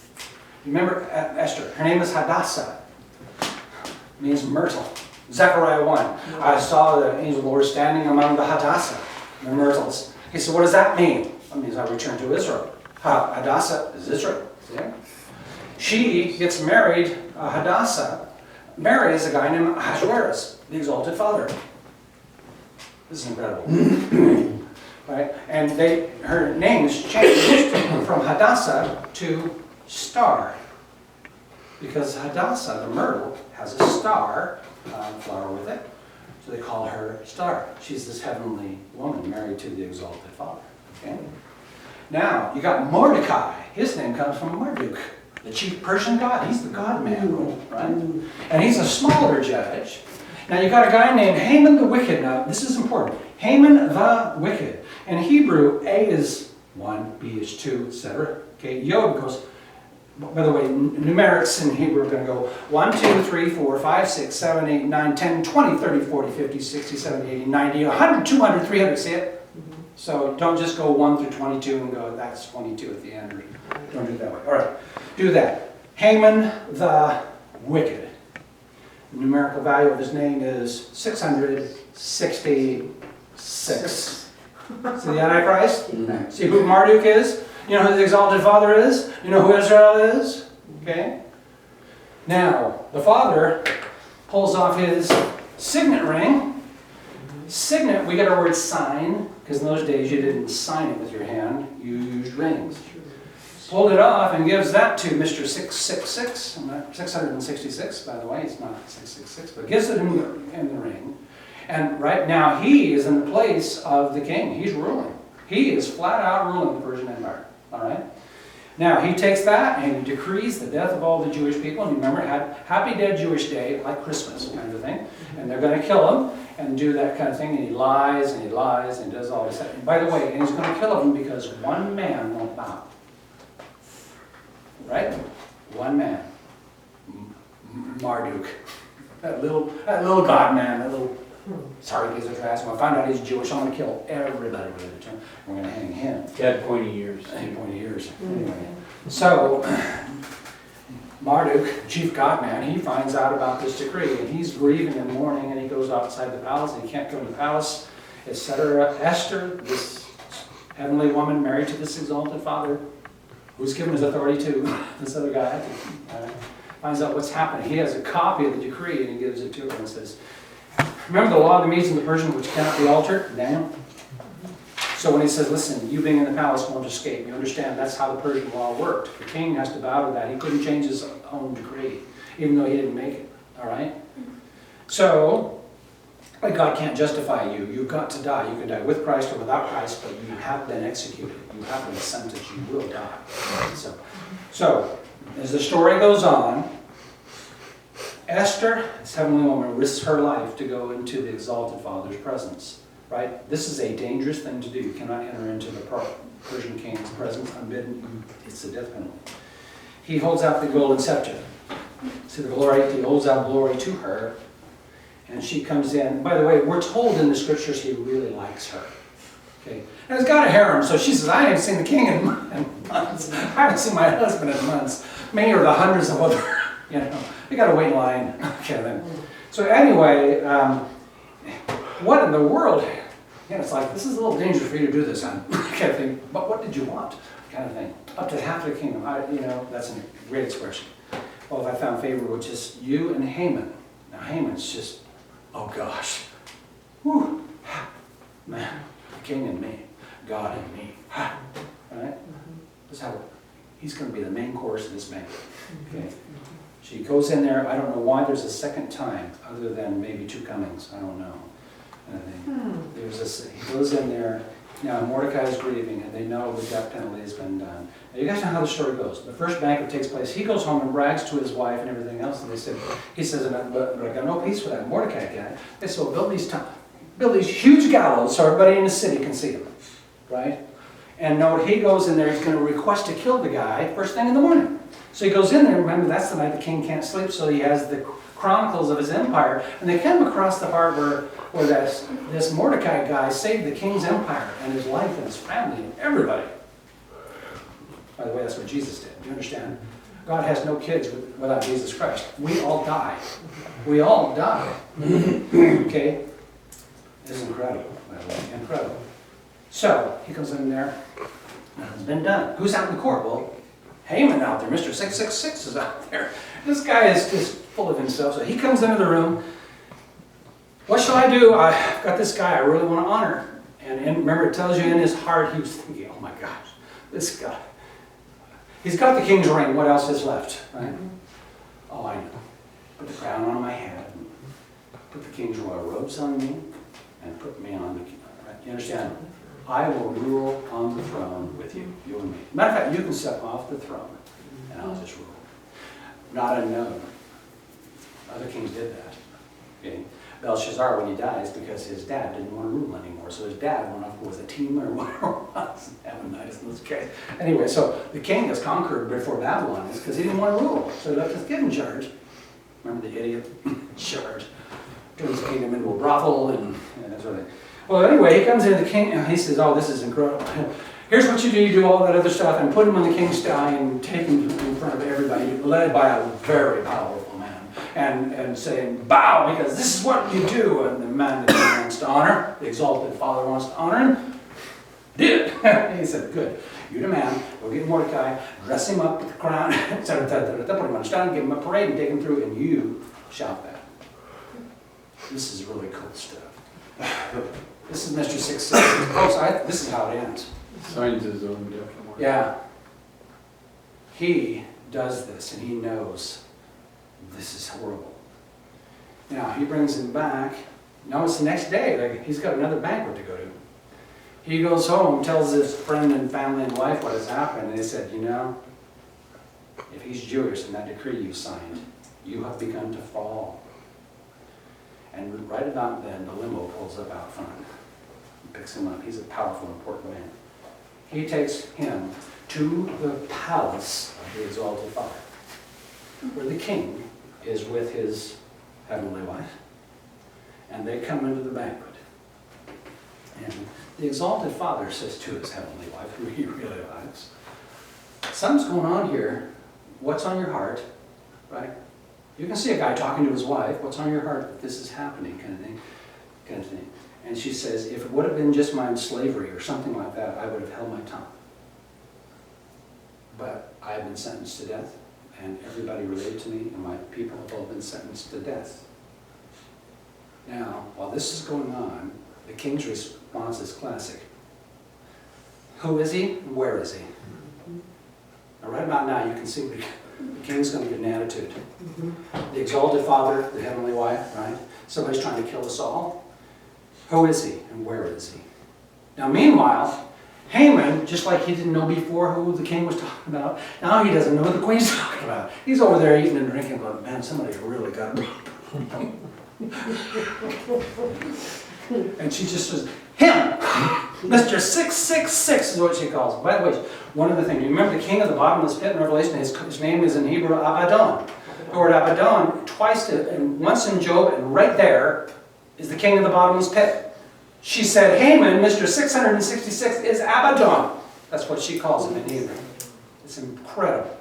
remember Esther, her name is Hadassah. Means myrtle. Zechariah 1. I saw the angel of the Lord standing among the Hadassah, the myrtles. He said, what does that mean? That means I return to Israel. Hadassah is Israel. See? She gets married, Hadassah marries a guy named Ahasuerus, the exalted father. This is incredible. Right? And her names changed from Hadassah to Star. Because Hadassah, the myrtle, has a star flower with it. So they call her Star. She's this heavenly woman married to the exalted father. Okay? Now, you got Mordecai. His name comes from Marduk, the chief Persian god. He's the god man, right? And he's a smaller judge. Now, you got a guy named Haman the Wicked. Now, this is important. Haman the Wicked. In Hebrew, A is 1, B is 2, etc. Okay, Yod goes. By the way, numerics in Hebrew are going to go 1, 2, 3, 4, 5, 6, 7, 8, 9, 10, 20, 30, 40, 50, 60, 70, 80, 90, 100, 200, 300. See it? So don't just go 1 through 22 and go, that's 22 at the end. Or don't do it that way. All right, do that. Haman the Wicked. The numerical value of his name is 666. See the Antichrist? See who Marduk is? You know who the exalted father is? You know who Israel is? Okay? Now, the father pulls off his signet ring. Signet, we get our word sign, because in those days you didn't sign it with your hand, you used rings. Pulled it off and gives that to Mr. 666, 666, by the way, it's not 666, but gives it in the ring. And right now he is in the place of the king. He's ruling. He is flat out ruling the Persian Empire. All right? Now, he takes that and he decrees the death of all the Jewish people. And remember, Happy Dead Jewish Day, like Christmas kind of thing. And they're going to kill him and do that kind of thing. And he lies and he lies and does all this. And by the way, and he's going to kill him because one man won't bow. Right? One man. Marduk. That little god man, that little... Sorry, these are trash. When I find out he's Jewish, I'm going to kill everybody with it. We're going to hang him. He had pointy ears. Pointy ears. Anyway. So, Marduk, chief god man, he finds out about this decree, and he's grieving and mourning, and he goes outside the palace, and he can't come to the palace, etc. Esther, this heavenly woman married to this exalted father, who's given his authority to this other guy, finds out what's happening. He has a copy of the decree, and he gives it to her and says, remember the law of the Medes and the Persians which cannot be altered? Daniel? So when he says, listen, you being in the palace won't escape, you understand that's how the Persian law worked. The king has to bow to that. He couldn't change his own decree, even though he didn't make it. All right? So, like God can't justify you. You've got to die. You can die with Christ or without Christ, but you have been executed. You have been sentenced. You will die. So as the story goes on, Esther, this heavenly woman, risks her life to go into the exalted father's presence. Right? This is a dangerous thing to do. You cannot enter into the Persian king's presence unbidden. It's a death penalty. He holds out the golden scepter. See the glory? He holds out glory to her. And she comes in. By the way, we're told in the scriptures he really likes her. Okay? And he's got a harem, so she says, I haven't seen the king in months. I haven't seen my husband in months. Many are the hundreds of other, you got to wait in line. Okay, then. So anyway, what in the world? It's like, this is a little dangerous for you to do this, kind of thing. But what did you want? Kind of thing. Up to half the kingdom. That's a great expression. Well, if I found favor with just you and Haman. Now, Haman's just, oh gosh. Whew. Man, the king and me. God and me. Right? That's how he's going to be the main course of this banquet. Okay? She goes in there. I don't know why there's a second time, other than maybe two comings. I don't know. And then there's this, he goes in there, now Mordecai is grieving, and they know the death penalty has been done. Now you guys know how the story goes. The first banquet takes place, he goes home and brags to his wife and everything else, and he says, but I got no peace for that Mordecai guy. They said, well, build these huge gallows so everybody in the city can see him, right? And no, he goes in there, he's going to request to kill the guy first thing in the morning. So he goes in there, remember that's the night the king can't sleep, so he has the chronicles of his empire, and they come across the part where this Mordecai guy saved the king's empire and his life and his family and everybody. By the way, that's what Jesus did. Do you understand? God has no kids without Jesus Christ. We all die. We all die. Okay? This is incredible, by the way. Incredible. So, he comes in there. Nothing's been done. Who's out in the court? Well, Haman out there. Mr. 666 is out there. This guy is just full of himself. So he comes into the room. What shall I do? I've got this guy I really want to honor. And remember, it tells you in his heart, he was thinking, oh my gosh, this guy. He's got the king's ring. What else is left? Right? Oh, I know. Put the crown on my head. Put the king's royal robes on me. And put me on the king. Right? You understand? I will rule on the throne with you, you and me. Matter of fact, you can step off the throne, and I'll just rule. Not unknown. Other kings did that. Okay? Belshazzar, when he dies, because his dad didn't want to rule anymore, so his dad went off with a team or whatever it was. Ammonitis in this case. Anyway, so the king is conquered before Babylon is because he didn't want to rule, so he left his kid in charge. Remember the idiot in charge? Turns the kingdom into a brothel and that sort of thing. Well, anyway, he comes in, the king, and he says, oh, this is incredible. Here's what you do. You do all that other stuff and put him on the king's thigh and take him in front of everybody, led by a very powerful man, and saying, bow, because this is what you do. And the man that he wants to honor, the exalted father wants to honor him, did. He said, good. You the man, go get Mordecai, dress him up with the crown, etc., put him on a stand, give him a parade, and take him through, and you shout that. This is really cool stuff. This is Mr. 666. Folks, this is how it ends. Signs his own death warrant. Yeah. He does this, and he knows this is horrible. Now, he brings him back. No, it's the next day. He's got another banquet to go to. He goes home, tells his friend and family and wife what has happened, and they said, you know, if he's Jewish and that decree you signed, you have begun to fall. And right about then, the limo pulls up out front and picks him up. He's a powerful, important man. He takes him to the palace of the exalted Father, where the king is with his heavenly wife, and they come into the banquet. And the exalted Father says to his heavenly wife, who he really likes, something's going on here. What's on your heart? Right? You can see a guy talking to his wife. What's on your heart that this is happening, kind of thing. And she says, if it would have been just my slavery or something like that, I would have held my tongue. But I have been sentenced to death, and everybody related to me, and my people have all been sentenced to death. Now, while this is going on, the king's response is classic. Who is he? Where is he? Now, right about now, you can see the king's going to get an attitude. The exalted Father, the heavenly wife, right? Somebody's trying to kill us all. Who is he and where is he? Now, meanwhile, Haman, just like he didn't know before who the king was talking about, now he doesn't know what the queen's talking about. He's over there eating and drinking, going, man, somebody really got me. And she just says, him! Mr. 666 is what she calls him. By the way, one other thing, you remember the king of the bottomless pit in Revelation, his name is in Hebrew Abaddon. The word Abaddon, twice, and once in Job, and right there is the king of the bottomless pit. She said, Haman, Mr. 666, is Abaddon. That's what she calls him in Hebrew. It's incredible.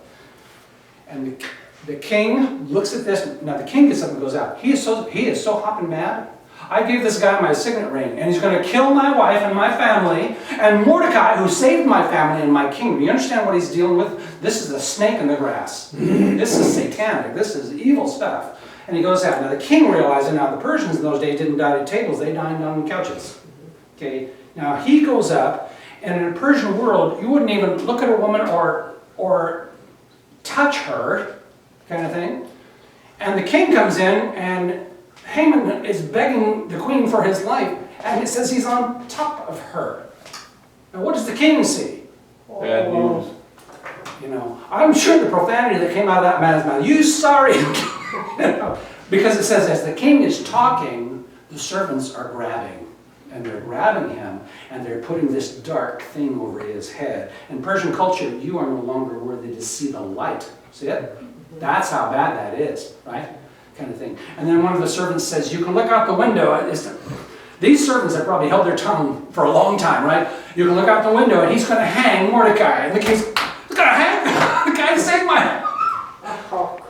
And the king looks at this. Now the king gets up and goes out. He is so hopping mad. I gave this guy my signet ring, and he's going to kill my wife and my family, and Mordecai, who saved my family and my kingdom. You understand what he's dealing with? This is a snake in the grass. This is satanic. This is evil stuff. And he goes out. Now the king realizing now the Persians in those days didn't dine at tables. They dined on couches. Okay. Now he goes up, and in a Persian world, you wouldn't even look at a woman or touch her, kind of thing. And the king comes in, and Haman is begging the queen for his life, and it says he's on top of her. Now what does the king see? Bad news. You know, I'm sure the profanity that came out of that man's mouth, you sorry. Because it says as the king is talking, the servants are grabbing. And they're grabbing him, and they're putting this dark thing over his head. In Persian culture, you are no longer worthy to see the light. See it? That's how bad that is, right? Kind of thing. And then one of the servants says, you can look out the window. These servants have probably held their tongue for a long time, right? You can look out the window, and he's going to hang Mordecai. And the king's going to hang the guy to save my head.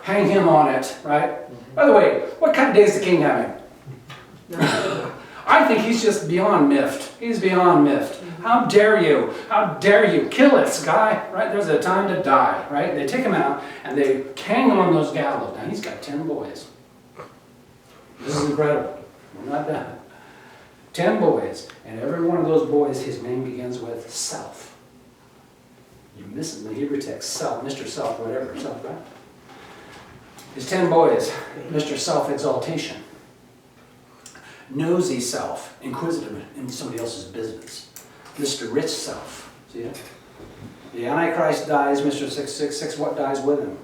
Hang him on it, right? By the way, what kind of day is the king having? I think he's just beyond miffed. He's beyond miffed. How dare you? How dare you kill this guy? Right? There's a time to die, right? They take him out and they hang him on those gallows. Now he's got 10 boys. This is incredible. We're not done. 10 boys, and every one of those boys, his name begins with self. You miss it in the Hebrew text, self, Mr. Self, whatever, self, right? His 10 boys, Mr. Self-exaltation. Nosy self, inquisitive in somebody else's business. Mr. Rich self, see it? The Antichrist dies, Mr. 666, what dies with him?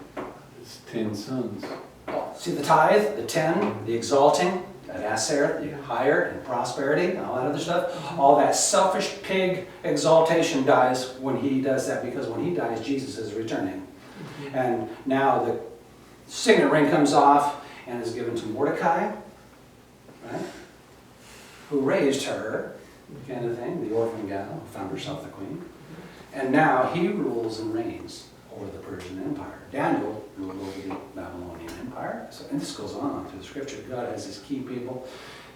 His 10 sons. Oh, see the tithe, the 10, the exalting, that aser, the higher, and prosperity, and all that other stuff. All that selfish pig exaltation dies when he does that, because when he dies, Jesus is returning. And now the signet ring comes off and is given to Mordecai, right? Who raised her, kind of thing, the orphan gal, who found herself the queen. And now he rules and reigns over the Persian Empire. Daniel ruled over the Babylonian Empire. So, and this goes on through the scripture. God has his key people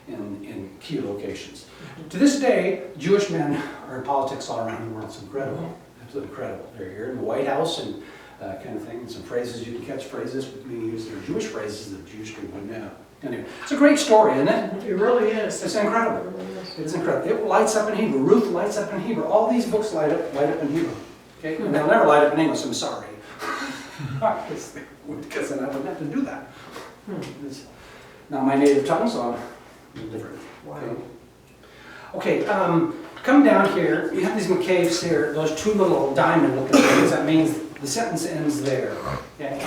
in key locations. To this day, Jewish men are in politics all around the world. It's incredible. Absolutely incredible. They're here in the White House and kind of thing. And some phrases, you can catch phrases being used. They're Jewish phrases that Jewish people would know. Anyway, it's a great story, isn't it? It really is. It's incredible. It's incredible. It lights up in Hebrew. Ruth lights up in Hebrew. All these books light up in Hebrew. Okay? And they'll never light up in English, I'm sorry. Because then I wouldn't have to do that. It's not my native tongue, so I'm different. Okay, come down here. You have these McCaves here, those two little diamond looking things. That means the sentence ends there. Okay?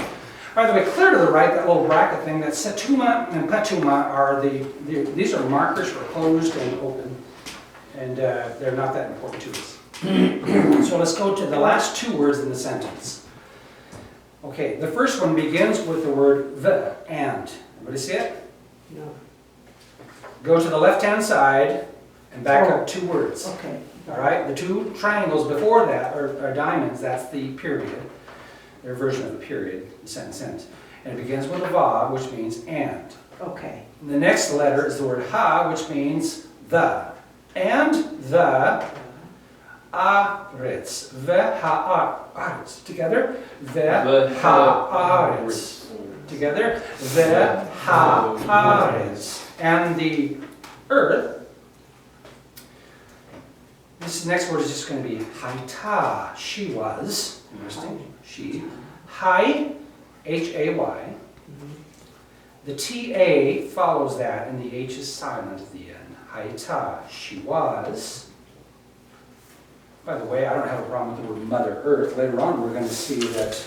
By the way, clear to the right, that little bracket thing, that setuma and petuma are these are markers for closed and open. And they're not that important to us. So let's go to the last two words in the sentence. Okay, the first one begins with the word the, and. Everybody see it? No. Go to the left-hand side and back up two words. Okay. All right, the two triangles before that are diamonds, that's the period. Their version of a period, the sentence ends. And it begins with a va, which means and. Okay. And the next letter is the word ha, which means the. And the aretz. Ve ha-aretz. Together. Ve ha-aretz. Together. Ve ha-aretz. And the earth, this next word is just going to be haita. She was. Interesting. She. Hai, H-A-Y. The T-A follows that, and the H is silent at the end. Haita, she was. By the way, I don't have a problem with the word Mother Earth. Later on, we're going to see that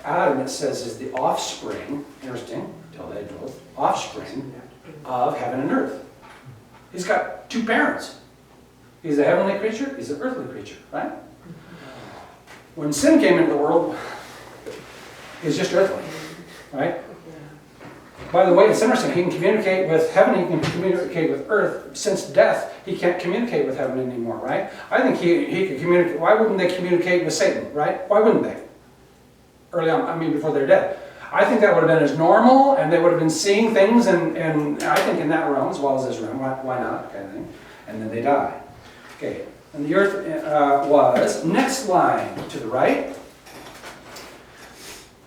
Adam, it says, is the offspring, interesting, tell that both, offspring of heaven and earth. He's got two parents. He's a heavenly creature, he's an earthly creature, right? When sin came into the world, he's just earthly, right? By the way, it's interesting, he can communicate with heaven, he can communicate with earth. Since death, he can't communicate with heaven anymore, right? I think he could communicate. Why wouldn't they communicate with Satan, right? Why wouldn't they? Early on, I mean before they're dead. I think that would have been as normal, and they would have been seeing things, and I think in that realm as well as this realm, why not, kind of thing. And then they die. Okay, and the earth was, next line to the right,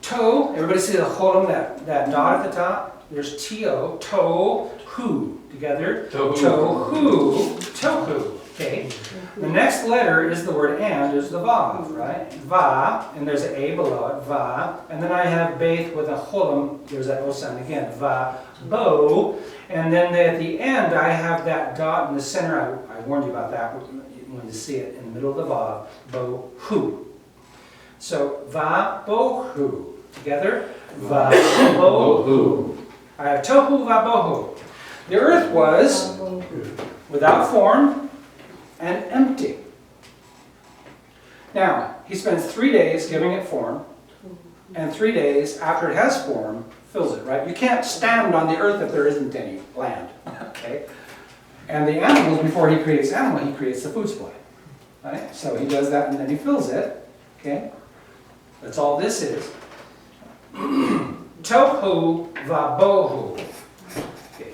toe, everybody see the cholam, that dot at the top? There's T-O, toe, hu, together. Tohu, tohu, okay. The next letter is the word and, is the vav, right? Va, and there's an A below it, va, and then I have beth with a cholam, there's that O sound again, va, Bo, and then at the end, I have that dot in the center. I warned you about that when you see it in the middle of the vav, bo, hu. So, va, bo, hu. Together, va, bo, hu. I have tohu, va, bo, hu. The earth was without form and empty. Now, he spends 3 days giving it form, and 3 days after it has form, fills it, right? You can't stand on the earth if there isn't any land, okay? And the animals, before he creates animal, he creates the food supply, right? So he does that and then he fills it, okay? That's all this is. Tohu vabohu. Okay.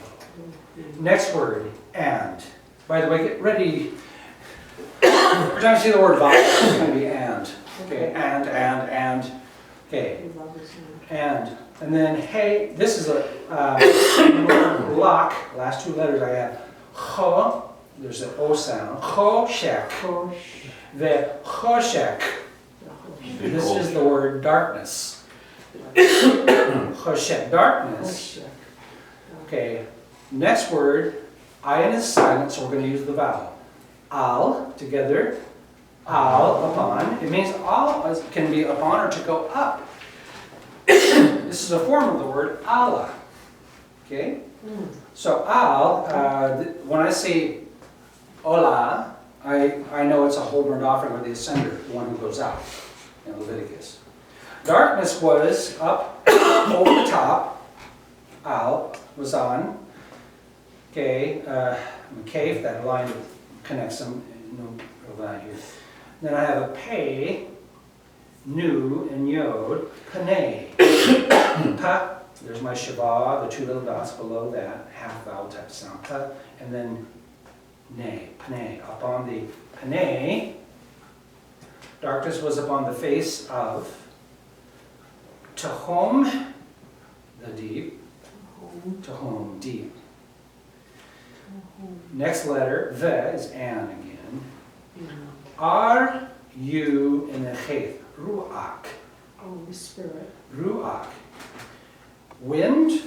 Next word, and. By the way, get ready. Every time you see the word vav, it's going to be and. Okay, and. Okay, and then hey, this is a block. Last 2 letters I have. Cho, there's an O sound. Choshek. The choshek. This is the word darkness. Choshek, darkness. Okay, next word, ayin is silent, so we're going to use the vowel. Al, together. Al, upon. It means al can be upon or to go up. This is a form of the word Allah. Okay? So al, when I say Ola, I know it's a whole burnt offering with the ascender, the one who goes out in Leviticus. Darkness was up over the top. Al was on. Okay, Kaf, that line connects them. No line here. Then I have a pei, nu, and yod, panei. Pa, there's my shabah, the 2 little dots below that, half vowel type sound. Pa, and then ne, panei. Upon the panei, darkness was upon the face of Tehom, the deep. Tehom, deep. Next letter, the is an again. Are you in the chayth? Ruach. Oh, the spirit. Ruach. Wind,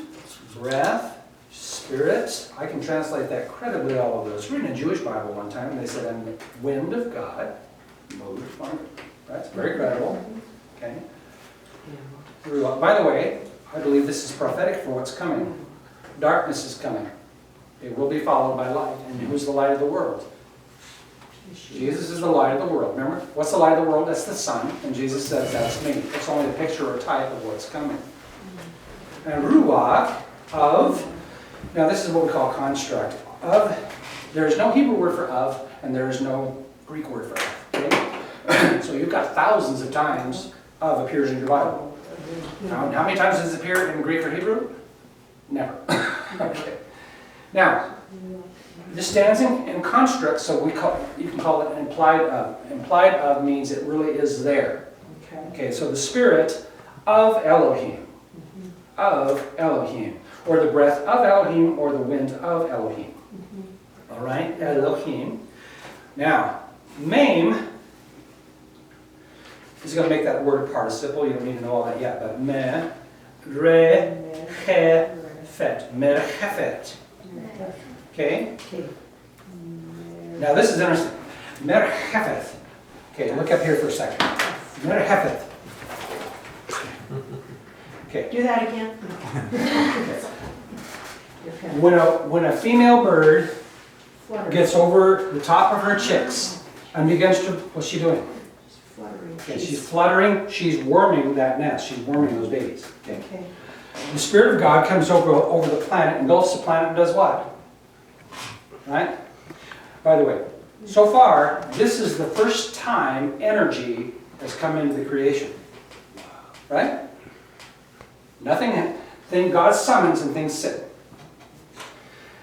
breath, spirit. I can translate that credibly, all of those. Reading a Jewish Bible one time, and they said, I'm the wind of God. That's very credible. Okay. Ruach. By the way, I believe this is prophetic for what's coming. Darkness is coming. It will be followed by light. And who's the light of the world? Jesus is the light of the world. Remember? What's the light of the world? That's the sun. And Jesus says, that's me. It's only a picture or a type of what's coming. And ruach, of, now this is what we call construct. Of, there is no Hebrew word for of, and there is no Greek word for of. Okay? So you've got thousands of times of appears in your Bible. How many times does it appear in Greek or Hebrew? Never. Okay. Now, this stands in construct, so you can call it implied of. Implied of means it really is there. Okay, so the spirit of Elohim. Of Elohim. Or the breath of Elohim, or the wind of Elohim. All right, Elohim. Now, Mem is going to make that word a participle. You don't need to know all that yet, but me, re, he, fet. Merchefet. Okay? Now this is interesting. Merchefet. Okay, look up here for a second. Merchefet. Okay. Do that again. When a female bird Fluttering. gets over the top of her chicks and begins to, what's she doing? Fluttering. Okay, she's fluttering, she's warming that nest, she's warming those babies. Okay. Okay. The Spirit of God comes over the planet, engulfs the planet, and does what? Right? By the way, so far, this is the first time energy has come into the creation. Right? God summons and things sit.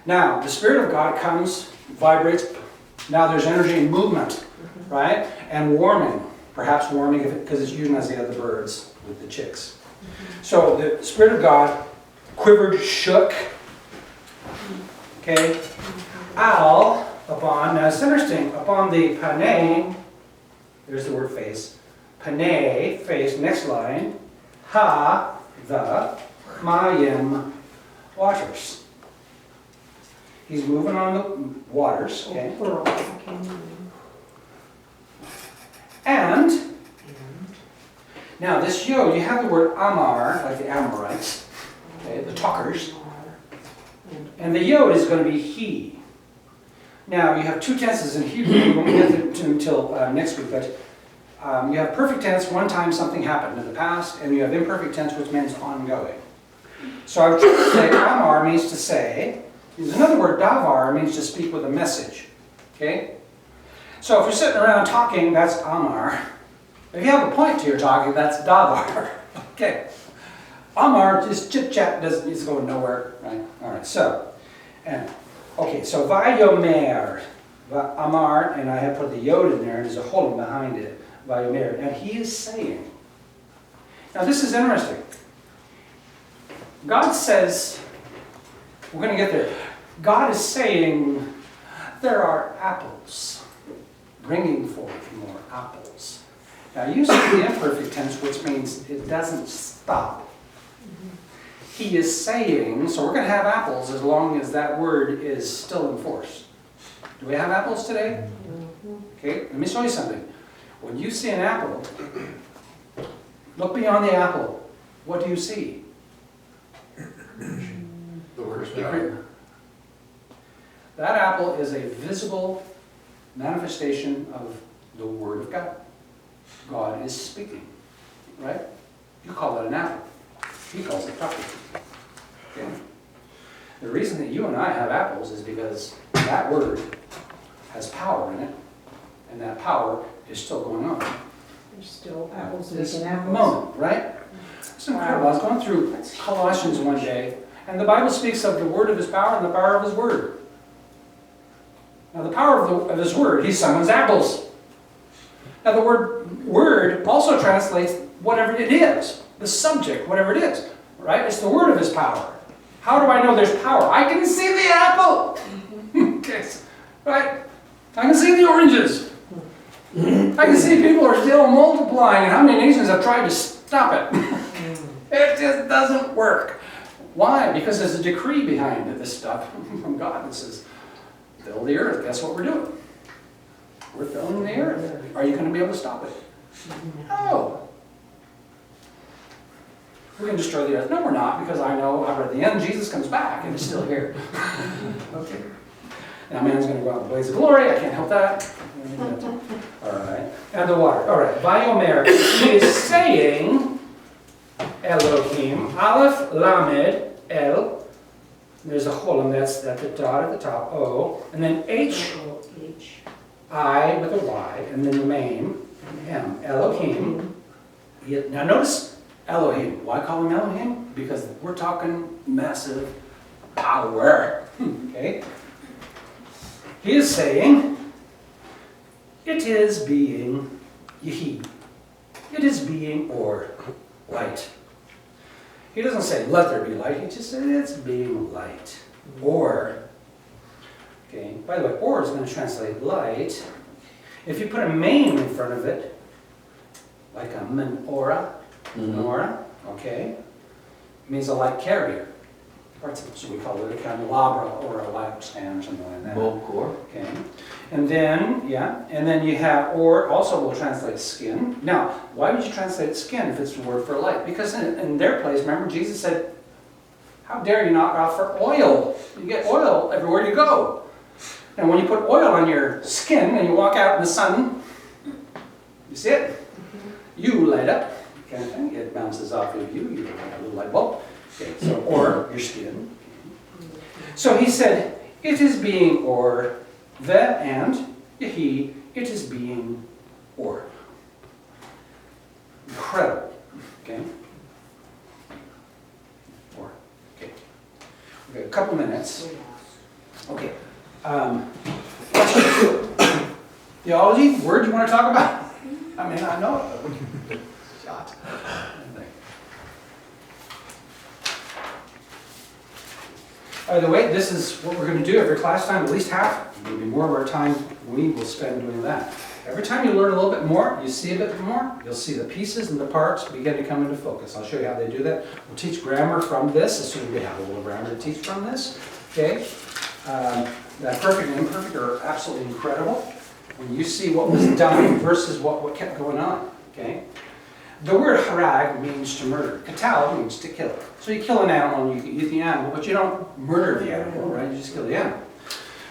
Now, the Spirit of God comes, vibrates. Now there's energy and movement, right? And warming. Perhaps warming because it's using as the other birds with the chicks. So the Spirit of God quivered, shook. Okay? Al, upon, now it's interesting, upon the panei, there's the word face. Panei, face, next line. Ha, the, mayim, waters. He's moving on the waters, okay? Plural, okay. And, now this yod, you have the word Amar, like the Amorites, okay, the talkers. And the yod is going to be he. Now, you have two tenses in Hebrew, we won't get to until next week, but you have perfect tense, one time something happened in the past, and you have imperfect tense, which means ongoing. So I would say Amar means to say. There's another word, davar, means to speak with a message. Okay? So if you're sitting around talking, that's Amar. If you have a point to your talking, that's davar. Okay. Amar, just chit-chat, it's going nowhere. Right? All right, so, and, okay, so vayomer, Amar, and I have put the yod in there, and there's a hole behind it, vayomer, and he is saying. Now this is interesting. God says, we're going to get there. God is saying, there are apples, bringing forth more apples. Now, you see the imperfect tense, which means it doesn't stop. He is saying, so we're going to have apples as long as that word is still in force. Do we have apples today? Okay, let me show you something. When you see an apple, look beyond the apple. What do you see? The word of God. That apple is a visible manifestation of the Word of God. God is speaking, right? You call that an apple. He calls it chocolate. Okay? The reason that you and I have apples is because that Word has power in it, and that power is still going on. There's still apples This making apples. moment, right? It's incredible. I was going through Colossians one day, and the Bible speaks of the word of his power and the power of his word. Now, the power of his word, he summons apples. Now, the word also translates whatever it is, the subject, whatever it is, right? It's the word of his power. How do I know there's power? I can see the apple. Okay, right? I can see the oranges. I can see people are still multiplying, and how many nations have tried to stop it. It just doesn't work. Why? Because there's a decree behind this stuff from God that says, fill the earth. Guess what we're doing? We're filling the earth. Are you going to be able to stop it? No. We're going to destroy the earth. No, we're not, because I know at the end Jesus comes back and it's still here. Okay. Now man's going to go out in the blaze of glory. I can't help that. All right. And the water. All right. Vayomer. He is saying, Elohim, Aleph, Lamed, El. There's a colon, that's at the dot at the top, O. And then H, I with a Y, and then the main, M. Elohim. Now notice Elohim. Why call him Elohim? Because we're talking massive power. Okay? He is saying, it is being Yehi. It is being or light. He doesn't say, let there be light. He just said, it's being light. Or, okay, by the way, or is going to translate light. If you put a main in front of it, like a menorah, okay, it means a light carrier. So we call it a candelabra or a lampstand or something like that. Okay. And then, and then you have, or also will translate skin. Now, why would you translate skin if it's the word for light? Because in their place, remember, Jesus said, how dare you not offer oil? You get oil everywhere you go. And when you put oil on your skin and you walk out in the sun, you see it? You light up, kind of thing. It bounces off of you. You have a little light bulb. Okay, so, or your skin. So he said, it is being or, the and, Yehi, it is being or. Incredible. Okay? Or. Okay. We got a couple minutes. Okay. Theology, word you want to talk about? I mean, I know it. Shot. By the way, this is what we're going to do every class time, at least half, maybe more of our time we will spend doing that. Every time you learn a little bit more, you see a bit more, you'll see the pieces and the parts begin to come into focus. I'll show you how they do that. We'll teach grammar from this, as soon as we have a little grammar to teach from this. Okay? That perfect and imperfect are absolutely incredible. When you see what was done versus what kept going on. Okay? The word harag means to murder. Katal means to kill. So you kill an animal and you eat the animal, but you don't murder the animal, right? You just kill the animal.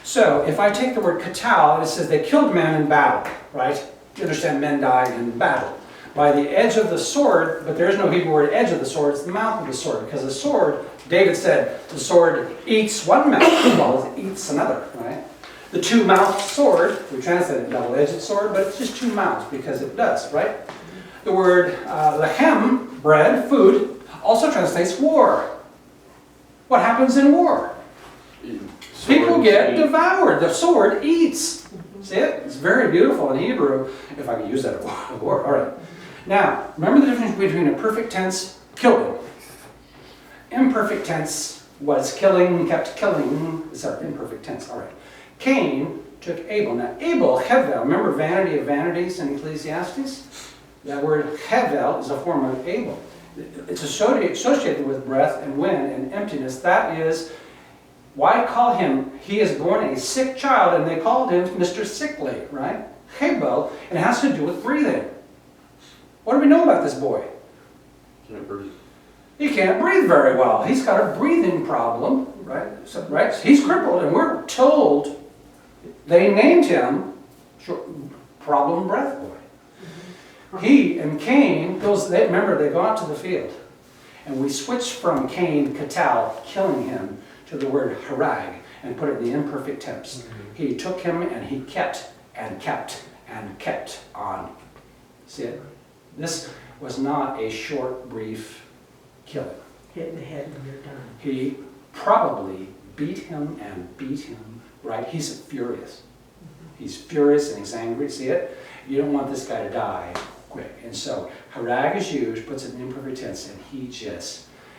So if I take the word katal, it says they killed men in battle, right? You understand men died in battle. By the edge of the sword, but there is no Hebrew word edge of the sword, it's the mouth of the sword. Because the sword, David said, the sword eats one mouth as well as it eats another, right? The two-mouthed sword, we translate it double-edged sword, but it's just two mouths because it does, right? The word lechem, bread, food, also translates war. What happens in war? People get devoured. The sword eats. See it? It's very beautiful in Hebrew, if I can use that word. All right. Now, remember the difference between a perfect tense, killed him. Imperfect tense was killing, kept killing. It's our imperfect tense. All right. Cain took Abel. Now, Abel, Hevel, remember vanity of vanities in Ecclesiastes? That word Hevel is a form of Abel. It's associated with breath and wind and emptiness. That is, why call him, he is born a sick child, and they called him Mr. Sickly, right? Hebel, and it has to do with breathing. What do we know about this boy? Can't breathe. He can't breathe very well. He's got a breathing problem, right? So, right? He's crippled, and we're told they named him Problem Breath Boy. He and Cain, remember, they go out to the field. And we switch from Cain, katal, killing him, to the word harag, and put it in the imperfect tense. He took him and he kept and kept and kept on. See it? This was not a short, brief killing. Hit in the head and you're done. He probably beat him and beat him, right? He's furious. He's furious and he's angry. See it? You don't want this guy to die quick. And so harag is used, puts it in imperfect tense, and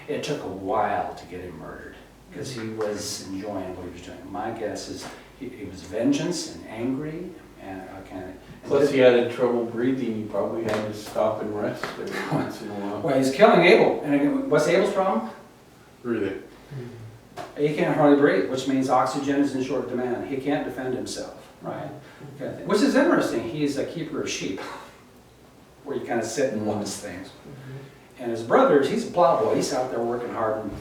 it took a while to get him murdered because he was enjoying what he was doing. My guess is he was vengeance and angry and Plus he had trouble breathing, he probably had to stop and rest every once in a while. well, he's killing Abel. And again, what's Abel's problem? Breathing. He can't hardly breathe, which means oxygen is in short demand. He can't defend himself, right? Okay. Which is interesting. He's a keeper of sheep, where you kind of sit and watch things. And his brothers, he's a plowboy. He's out there working hard and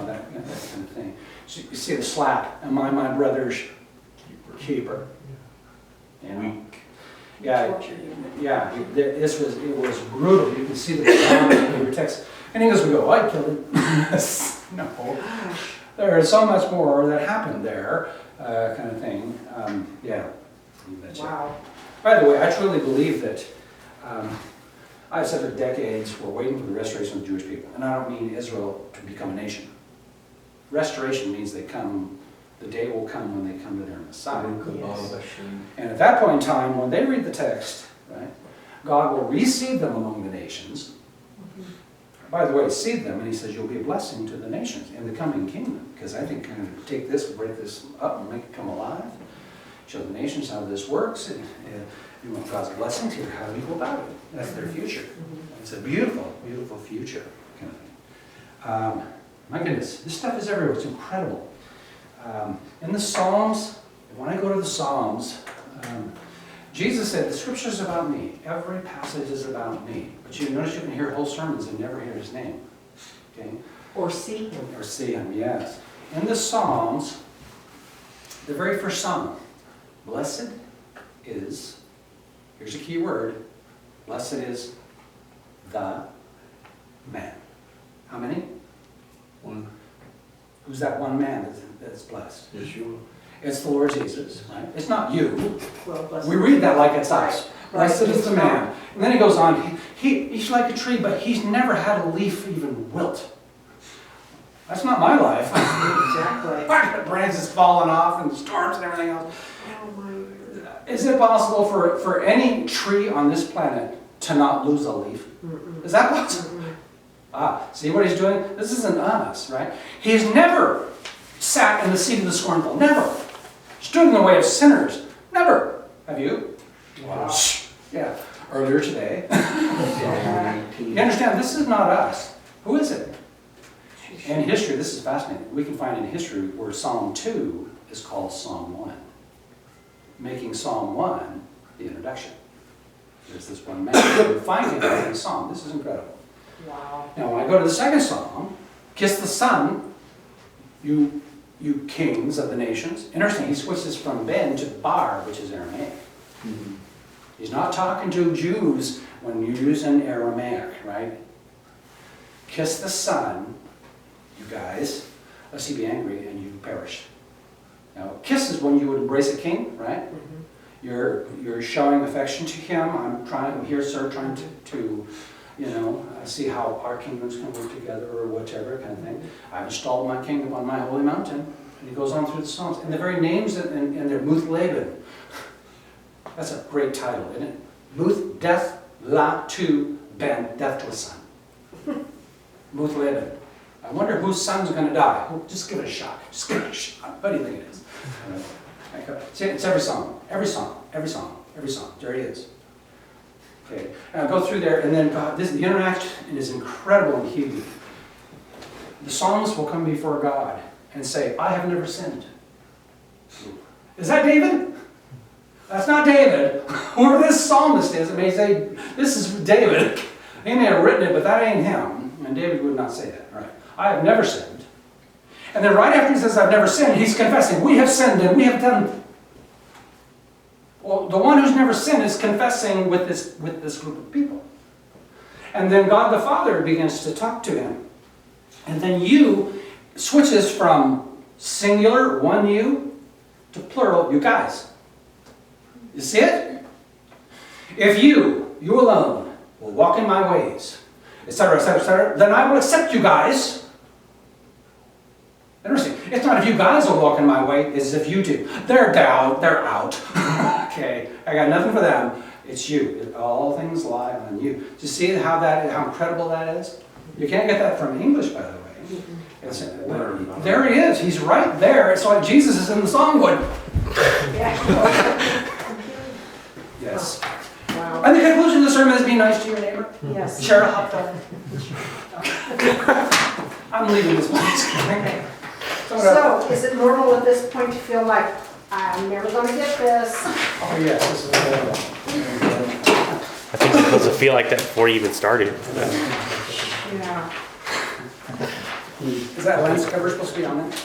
that kind of thing. So you see the slap, am I my brother's keeper? You know? Weak. Yeah, yeah. It was brutal. You can see the text. And he goes, "We go, I killed him." No, there is so much more that happened there, kind of thing. Yeah. Wow. By the way, I truly believe that. I've said for decades, we're waiting for the restoration of the Jewish people. And I don't mean Israel to become a nation. Restoration means the day will come when they come to their Messiah. Yes. And at that point in time, when they read the text, right, God will reseed them among the nations. By the way, seed them, and he says, you'll be a blessing to the nations in the coming kingdom. Because I think kind of take this, break this up, and make it come alive. Show the nations how this works. And, you want God's blessings here, how do we go about it? That's their future. It's a beautiful, beautiful future kind of thing. My goodness, this stuff is everywhere. It's incredible. In the Psalms, when I go to the Psalms, Jesus said, the scripture's about me. Every passage is about me. But you notice you can hear whole sermons and never hear his name. Okay? Or see him. Or see him, yes. In the Psalms, the very first psalm, blessed is, here's a key word, blessed is the man. How many? One. Who's that one man that's blessed? Yeshua. It's the Lord Jesus, right? It's not you. Well, blessed. We read that like it's us. Right. Blessed is the man. And then he goes on, he's like a tree, but he's never had a leaf even wilt. That's not my life. Exactly. Branches falling off and storms and everything else. Oh my. Is it possible for any tree on this planet to not lose a leaf? Is that possible? See what he's doing? This isn't us, right? He's never sat in the seat of the scornful. Never. Stood in the way of sinners. Never. Have you? Wow. Yeah, earlier today. Psalm 18. You understand, this is not us. Who is it? In history, this is fascinating. We can find in history where Psalm 2 is called Psalm 1, making Psalm 1 the introduction. There's this one man who finds him in the psalm. This is incredible. Wow. Now, when I go to the second psalm, kiss the Son, you kings of the nations. Interesting, he switches from Ben to Bar, which is Aramaic. Mhm. He's not talking to Jews when you use an Aramaic, right? Kiss the Son, you guys, lest he be angry and you perish. Now, kiss is when you would embrace a king, right? You're showing affection to him. I'm here, sir, trying to see how our kingdoms can work together or whatever kind of thing. I've installed my kingdom on my holy mountain. And he goes on through the Psalms. And the very names, and they're Muth Laban. That's a great title, isn't it? Muth, death, la, to, ben, death to a son. Muth Laban. I wonder whose son's going to die. Oh, just give it a shot. Just give it a shot. What do you think it is? See, it's every song, every song, every song, every song. There it is. Okay, and I'll go through there, and then God, the interaction is incredible in Hebrew. The psalmist will come before God and say, I have never sinned. Is that David? That's not David. Whoever this psalmist is, it may say, this is David. He may have written it, but that ain't him. And David would not say that. Right? I have never sinned. And then right after he says, I've never sinned, he's confessing, we have sinned and we have done. Well, the one who's never sinned is confessing with this group of people. And then God the Father begins to talk to him. And then you switches from singular, one you, to plural, you guys. You see it? If you alone, will walk in my ways, etc., etc., etc., then I will accept you guys. Interesting. It's not if you guys will walk in my way, it's if you do. They're down, they're out. Okay, I got nothing for them. It's you. All things lie on you. Do you see how incredible that is? You can't get that from English, by the way. There he is. He's right there. It's like Jesus is in the songwood. Yes. Wow. And the conclusion of the sermon is be nice to your neighbor. Yes. Share a hot dog. I'm leaving this place. So, is it normal at this point to feel like, I'm never going to get this? Oh yes, this is incredible. I think it's supposed to feel like that before you even started. Yeah. Is that lens cover supposed to be on there?